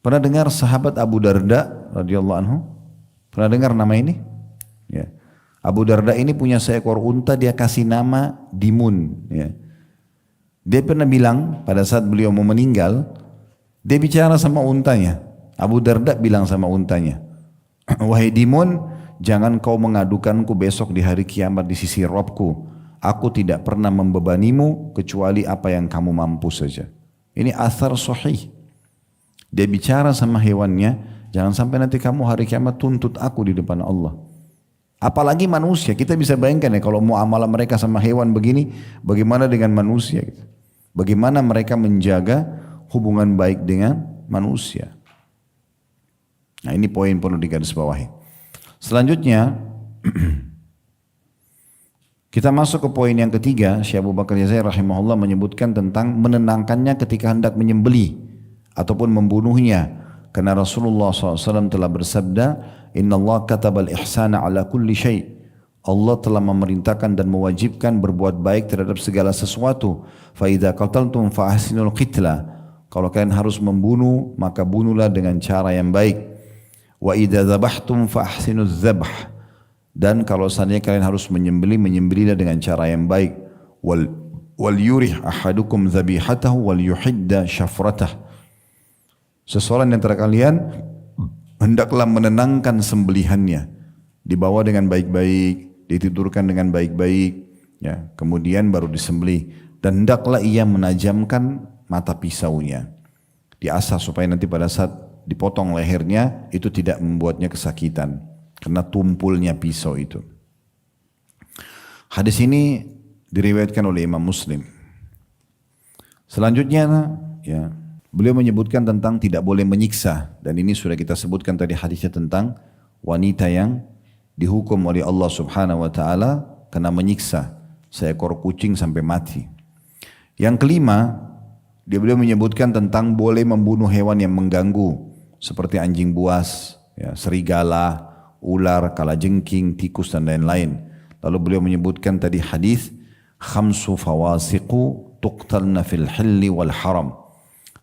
Pernah dengar sahabat Abu Darda radhiyallahu anhu? Pernah dengar nama ini? Ya. Abu Darda ini punya seekor unta, dia kasih nama Dimun. Ya. Dia pernah bilang pada saat beliau mau meninggal, dia bicara sama untanya. Abu Darda bilang sama untanya, wahai Dimun, jangan kau mengadukanku besok di hari kiamat di sisi Robku. Aku tidak pernah membebanimu kecuali apa yang kamu mampu saja. Ini athar sahih. Dia bicara sama hewannya, jangan sampai nanti kamu hari kiamat tuntut aku di depan Allah. Apalagi manusia, kita bisa bayangkan ya kalau muamalah mereka sama hewan begini, bagaimana dengan manusia gitu. Bagaimana mereka menjaga hubungan baik dengan manusia. Nah ini poin perlu digarisbawahi. Selanjutnya kita masuk ke poin yang ketiga. Syekh Abu Bakar Jazair rahimahullah menyebutkan tentang menenangkannya ketika hendak menyembelih ataupun membunuhnya. Karena Rasulullah SAW telah bersabda, Inna Allah katabal ihsana ala kulli syai'. Allah telah memerintahkan dan mewajibkan berbuat baik terhadap segala sesuatu. Fa idza qataltum fa ahsinul qitla. Kalau kalian harus membunuh, maka bunuhlah dengan cara yang baik. Wa idza dzabhtum fa ahsinuz dzabh. Dan kalau seandainya kalian harus menyembelih, menyembelihlah dengan cara yang baik. Wal yurih ahadukum dzabihatahu wal yuhidda syafratah. Seseorang di antara kalian hendaklah menenangkan sembelihannya, dibawa dengan baik-baik, ditidurkan dengan baik-baik, ya, kemudian baru disembelih. Dan hendaklah ia menajamkan mata pisaunya, diasah supaya nanti pada saat dipotong lehernya itu tidak membuatnya kesakitan karena tumpulnya pisau itu. Hadis ini diriwayatkan oleh Imam Muslim. Selanjutnya, ya, beliau menyebutkan tentang tidak boleh menyiksa, dan ini sudah kita sebutkan tadi hadisnya tentang wanita yang dihukum oleh Allah Subhanahu wa taala karena menyiksa seekor kucing sampai mati. Yang kelima, beliau menyebutkan tentang boleh membunuh hewan yang mengganggu seperti anjing buas, ya, serigala, ular, kalajengking, tikus dan lain-lain. Lalu beliau menyebutkan tadi hadis khamsu fawasiqu tuqtalna fil hilli wal haram.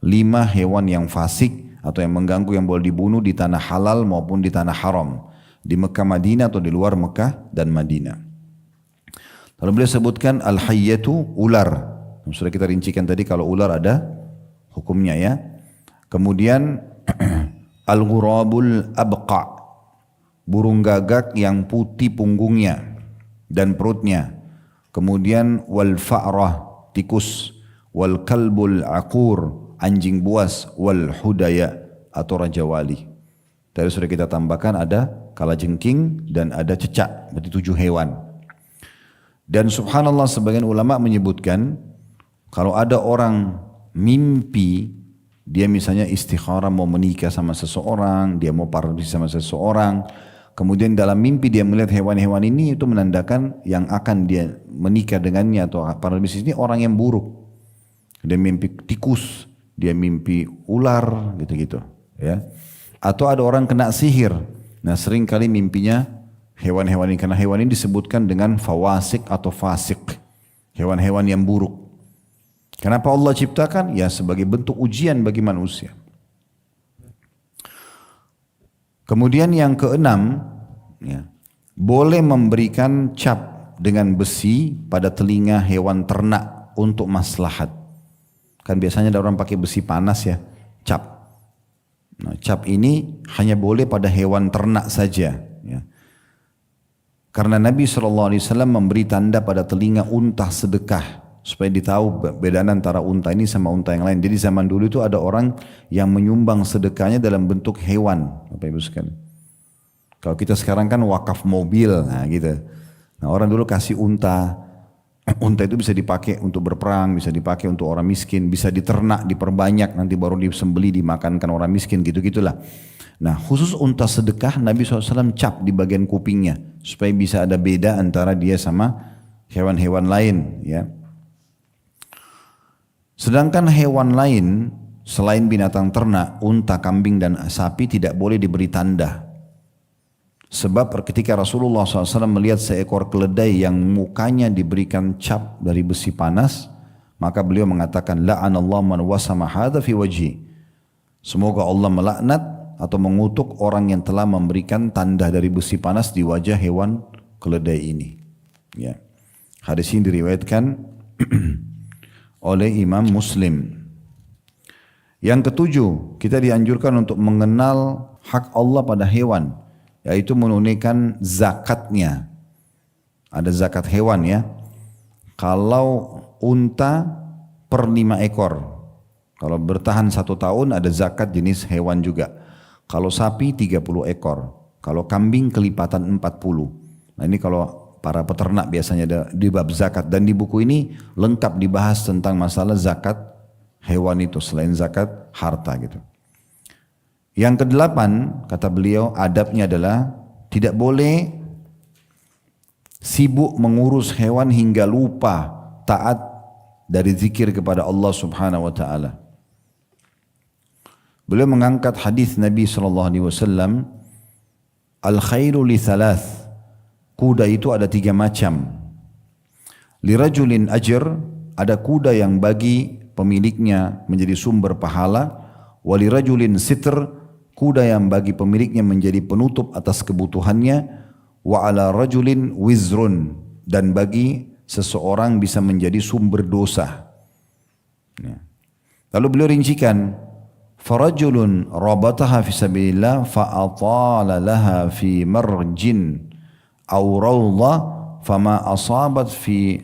5 hewan yang fasik atau yang mengganggu yang boleh dibunuh di tanah halal maupun di tanah haram, di Mekah Madinah atau di luar Mekah dan Madinah. Lalu beliau sebutkan al-hayyatu, ular. Sudah kita rincikan tadi kalau ular ada hukumnya ya. Kemudian al-ghurabul abqa, burung gagak yang putih punggungnya dan perutnya. Kemudian wal fa'rah, tikus, wal kalbul aqur, anjing buas, wal hudaya atau raja wali. Tadi sudah kita tambahkan ada kalajengking dan ada cecak, berarti 7 hewan. Dan subhanallah sebagian ulama menyebutkan kalau ada orang mimpi, dia misalnya istikharah mau menikah sama seseorang, dia mau paralisi sama seseorang, kemudian dalam mimpi dia melihat hewan-hewan ini, itu menandakan yang akan dia menikah dengannya atau paralisi ini orang yang buruk. Dia mimpi tikus, dia mimpi ular, gitu-gitu. ya. Atau ada orang kena sihir. Nah sering kali mimpinya hewan-hewan ini, karena hewan ini disebutkan dengan fawasik atau fasik, hewan-hewan yang buruk. Kenapa Allah ciptakan? Ya sebagai bentuk ujian bagi manusia. Kemudian yang keenam, ya, boleh memberikan cap dengan besi pada telinga hewan ternak untuk maslahat. Kan biasanya ada orang pakai besi panas ya, cap. Nah, cap ini hanya boleh pada hewan ternak saja. Ya. Karena Nabi SAW memberi tanda pada telinga unta sedekah. Supaya ditahu bedaan antara unta ini sama unta yang lain. Jadi zaman dulu itu ada orang yang menyumbang sedekahnya dalam bentuk hewan. Bapak Ibu sekalian. Kalau kita sekarang kan wakaf mobil, nah gitu. Nah orang dulu kasih unta. Unta itu bisa dipakai untuk berperang, bisa dipakai untuk orang miskin, bisa diternak, diperbanyak, nanti baru disembeli, dimakankan orang miskin, gitu-gitulah. Nah khusus unta sedekah Nabi SAW cap di bagian kupingnya. Supaya bisa ada beda antara dia sama hewan-hewan lain. Ya. Sedangkan hewan lain selain binatang ternak, unta, kambing dan sapi tidak boleh diberi tanda. Sebab ketika Rasulullah SAW melihat seekor keledai yang mukanya diberikan cap dari besi panas, maka beliau mengatakan, la'anallahu man wasama hadha fi wajhi. Semoga Allah melaknat atau mengutuk orang yang telah memberikan tanda dari besi panas di wajah hewan keledai ini. Ya. Hadis ini diriwayatkan oleh Imam Muslim. Yang ketujuh, kita dianjurkan untuk mengenal hak Allah pada hewan, yaitu menunaikan zakatnya. Ada zakat hewan ya. Kalau unta per 5 ekor. Kalau bertahan 1 tahun ada zakat jenis hewan juga. Kalau sapi 30 ekor. Kalau kambing kelipatan 40. Nah ini kalau para peternak biasanya ada di bab zakat. Dan di buku ini lengkap dibahas tentang masalah zakat hewan itu selain zakat harta gitu. Yang kedelapan, kata beliau, adabnya adalah tidak boleh sibuk mengurus hewan hingga lupa taat dari zikir kepada Allah Subhanahu wa taala. Beliau mengangkat hadis Nabi SAW, al-khairu li thalath. Kuda itu ada 3 macam. Lirajulin ajr, ada kuda yang bagi pemiliknya menjadi sumber pahala. Walirajulin sitr, kuda yang bagi pemiliknya menjadi penutup atas kebutuhannya. Wa ala rajulin wizrun, dan bagi seseorang bisa menjadi sumber dosa. Ya. Lalu beliau rincikan, farajulun rabataha fi sabilillah fa'atala laha fi marjin aw rawdah fama asabat fi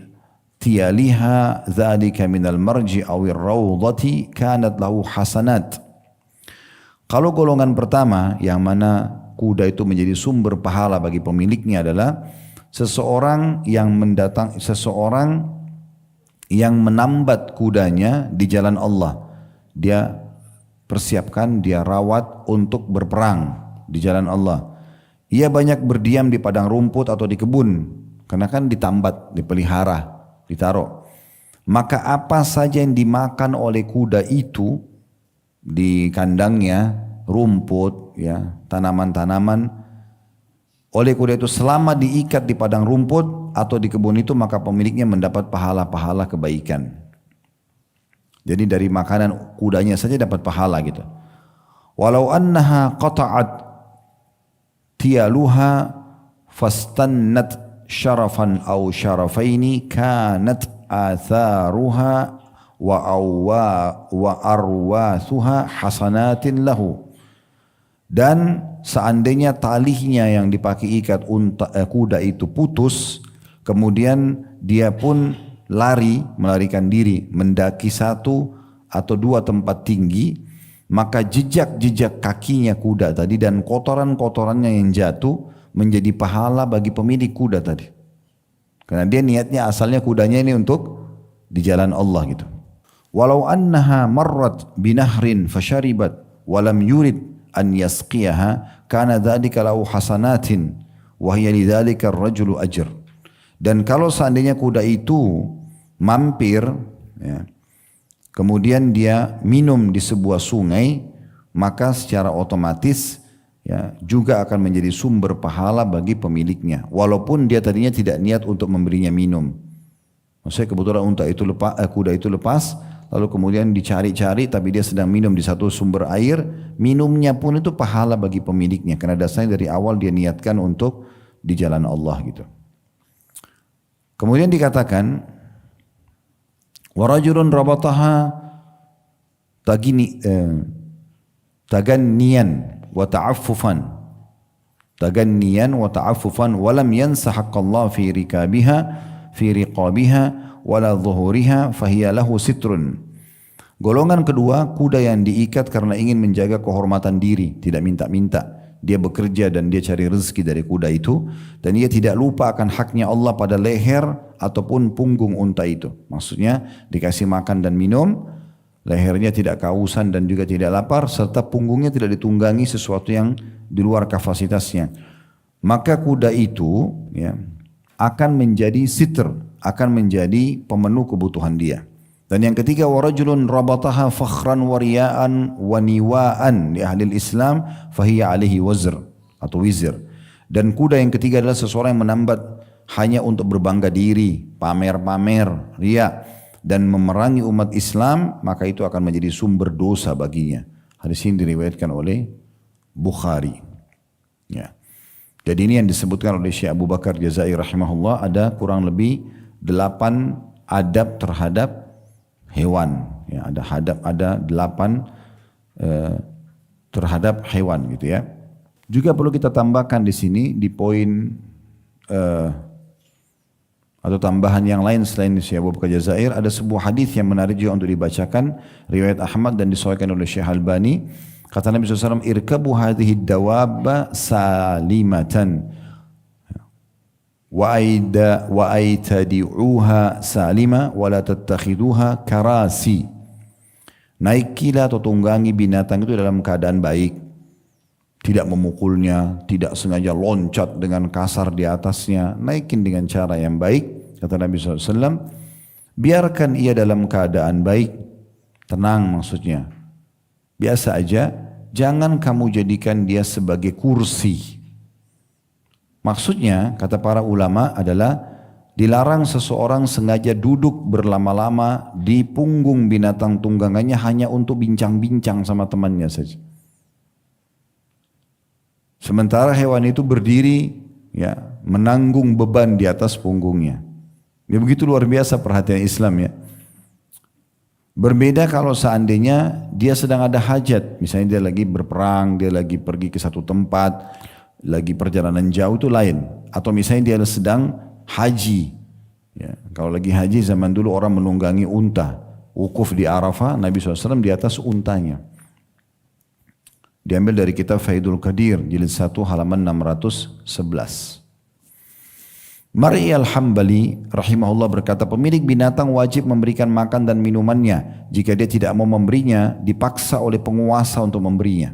tiyaliha dzalika minal marji aw ar-rawdati kanat lahu hasanat. Kalau golongan pertama yang mana kuda itu menjadi sumber pahala bagi pemiliknya adalah seseorang yang menambat kudanya di jalan Allah. Dia persiapkan, dia rawat untuk berperang di jalan Allah. Ia banyak berdiam di padang rumput atau di kebun, karena kan ditambat, dipelihara, ditaruh. Maka apa saja yang dimakan oleh kuda itu di kandangnya, rumput, ya, tanaman-tanaman oleh kuda itu selama diikat di padang rumput atau di kebun itu, maka pemiliknya mendapat pahala-pahala kebaikan. Jadi dari makanan kudanya saja dapat pahala gitu. Walau annaha qata'at tiyaluha fastannat syarafan aw syarafaini kanat atharuha wa arwathuha hasanatin lahu. Dan seandainya talinya yang dipakai ikat kuda itu putus, kemudian dia pun melarikan diri, mendaki 1 atau 2 tempat tinggi, maka jejak-jejak kakinya kuda tadi dan kotoran-kotorannya yang jatuh menjadi pahala bagi pemilik kuda tadi. Karena dia niatnya asalnya kudanya ini untuk di jalan Allah gitu. Walau annaha marrat binahrin fasharibat walam yurid an yasqiyaha kana dzalika lahu hasanatin wa hiya lidzalika ar-rajulu ajr. Dan kalau seandainya kuda itu mampir, ya, kemudian dia minum di sebuah sungai, maka secara otomatis ya juga akan menjadi sumber pahala bagi pemiliknya, walaupun dia tadinya tidak niat untuk memberinya minum. Maksudnya kebetulan kuda itu lepas, lalu kemudian dicari-cari tapi dia sedang minum di satu sumber air, minumnya pun itu pahala bagi pemiliknya karena dasarnya dari awal dia niatkan untuk di jalan Allah gitu. Kemudian dikatakan warajulun rabataha taganniyan wa ta'affufan wa lam yansa haqqallah fi riqabiha wala zuhuriha fahiya lahu sitrun. Golongan kedua, kuda yang diikat karena ingin menjaga kehormatan diri, tidak minta-minta. Dia bekerja dan dia cari rezeki dari kuda itu, dan dia tidak lupa akan haknya Allah pada leher ataupun punggung unta itu. Maksudnya dikasih makan dan minum, lehernya tidak kehausan dan juga tidak lapar, serta punggungnya tidak ditunggangi sesuatu yang di luar kapasitasnya. Maka kuda itu ya, akan menjadi sitr, akan menjadi pemenuh kebutuhan dia. Dan yang ketiga, warajulun rabataha fakhran wa riya'an wa niwa'an li ahli Islam fahiya alaihi wazr atau wizr. Dan kuda yang ketiga adalah seseorang yang menambat hanya untuk berbangga diri, pamer-pamer, riya dan memerangi umat Islam, maka itu akan menjadi sumber dosa baginya. Hadis ini diriwayatkan oleh Bukhari. Ya. Jadi ini yang disebutkan oleh Syekh Abu Bakar Jazair rahimahullah, ada kurang lebih 8 adab terhadap hewan. Ya, ada 8 terhadap hewan gitu ya. Juga perlu kita tambahkan di sini di poin atau tambahan yang lain selain Syekh Abu Bakar Jazair, ada sebuah hadis yang menarik juga untuk dibacakan, riwayat Ahmad dan disahihkan oleh Syekh Albani. Kata Nabi SAW, irkabu hadhihi dawabba salimatan wa aitadi'uha salima wa la tattakhiduha karasi. Naikilah atau tunggangi binatang itu dalam keadaan baik, tidak memukulnya, tidak sengaja loncat dengan kasar di atasnya, naikin dengan cara yang baik. Kata Nabi SAW, biarkan ia dalam keadaan baik, tenang maksudnya, biasa aja, jangan kamu jadikan dia sebagai kursi. Maksudnya, kata para ulama adalah dilarang seseorang sengaja duduk berlama-lama di punggung binatang tunggangannya hanya untuk bincang-bincang sama temannya saja. Sementara hewan itu berdiri ya, menanggung beban di atas punggungnya. Dia begitu luar biasa perhatian Islam ya. Berbeda kalau seandainya dia sedang ada hajat, misalnya dia lagi berperang, dia lagi pergi ke satu tempat, lagi perjalanan jauh, itu lain. Atau misalnya dia sedang haji. Ya, kalau lagi haji zaman dulu orang menunggangi unta, wukuf di Arafah, Nabi SAW di atas untanya. Diambil dari kitab Faidul Qadir, jilid 1 halaman 611. Mar'i al-Hambali rahimahullah berkata, pemilik binatang wajib memberikan makan dan minumannya. Jika dia tidak mau memberinya, dipaksa oleh penguasa untuk memberinya.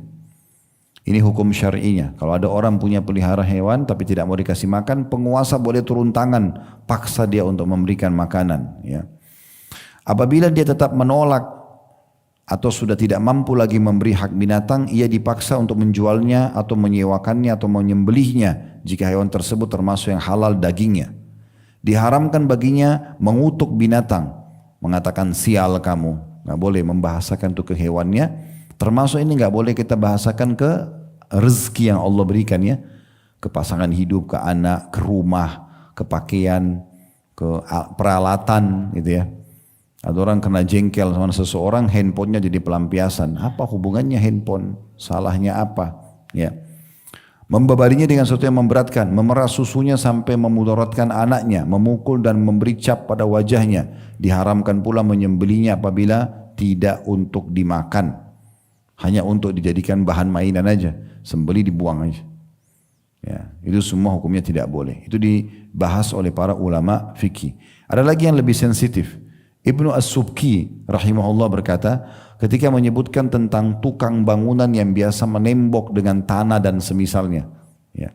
Ini hukum syar'inya. Kalau ada orang punya pelihara hewan tapi tidak mau dikasih makan, penguasa boleh turun tangan, paksa dia untuk memberikan makanan. Ya. Apabila dia tetap menolak atau sudah tidak mampu lagi memberi hak binatang, ia dipaksa untuk menjualnya atau menyewakannya atau menyembelihnya jika hewan tersebut termasuk yang halal dagingnya. Diharamkan baginya mengutuk binatang, mengatakan sial kamu. Nggak boleh membahasakan itu ke hewannya. Termasuk ini nggak boleh kita bahasakan ke rezeki yang Allah berikan ya, ke pasangan hidup, ke anak, ke rumah, ke pakaian, ke peralatan gitu ya. Ada orang kena jengkel sama seseorang, handphonenya jadi pelampiasan. Apa hubungannya handphone? Salahnya apa? Ya. Membebarinya dengan sesuatu yang memberatkan, memerah susunya sampai memudaratkan anaknya, memukul dan memberi cap pada wajahnya. Diharamkan pula menyembelinya apabila tidak untuk dimakan. Hanya untuk dijadikan bahan mainan aja, sembeli dibuang aja. Ya, itu semua hukumnya tidak boleh. Itu dibahas oleh para ulama fikih. Ada lagi yang lebih sensitif. Ibnu As-Subki rahimahullah berkata, ketika menyebutkan tentang tukang bangunan yang biasa menembok dengan tanah dan semisalnya. Ya.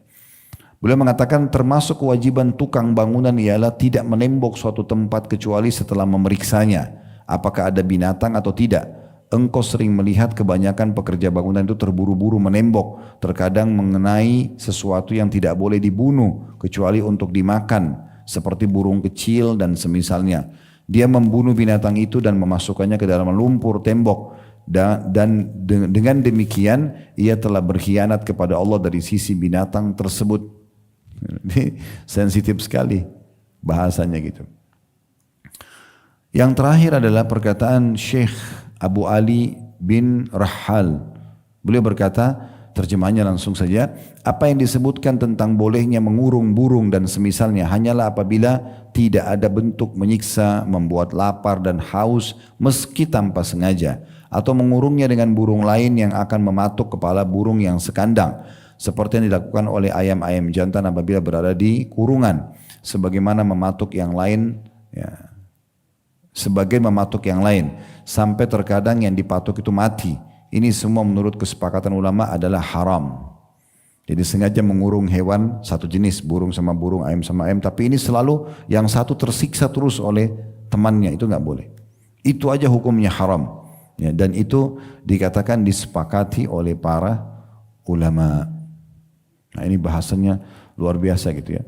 Beliau mengatakan termasuk kewajiban tukang bangunan ialah tidak menembok suatu tempat kecuali setelah memeriksanya, apakah ada binatang atau tidak. engkau sering melihat kebanyakan pekerja bangunan itu terburu-buru menembok, terkadang mengenai sesuatu yang tidak boleh dibunuh kecuali untuk dimakan, seperti burung kecil dan semisalnya. Dia membunuh binatang itu dan memasukkannya ke dalam lumpur tembok, dan dengan demikian ia telah berkhianat kepada Allah dari sisi binatang tersebut. Ini sensitif sekali bahasanya gitu. Yang terakhir adalah perkataan Syekh Abu Ali bin Rahal. Beliau berkata, terjemahannya langsung saja, apa yang disebutkan tentang bolehnya mengurung burung dan semisalnya hanyalah apabila tidak ada bentuk menyiksa, membuat lapar dan haus meski tanpa sengaja, atau mengurungnya dengan burung lain yang akan mematuk kepala burung yang sekandang, seperti yang dilakukan oleh ayam-ayam jantan apabila berada di kurungan, sebagaimana mematuk yang lain, ya, sebagai mematuk yang lain, sampai terkadang yang dipatuk itu mati. Ini semua menurut kesepakatan ulama adalah haram. Jadi sengaja mengurung hewan satu jenis, burung sama burung, ayam sama ayam, tapi ini selalu yang satu tersiksa terus oleh temannya, itu nggak boleh. Itu aja hukumnya haram. Ya, dan itu dikatakan disepakati oleh para ulama. Nah ini bahasanya luar biasa gitu ya.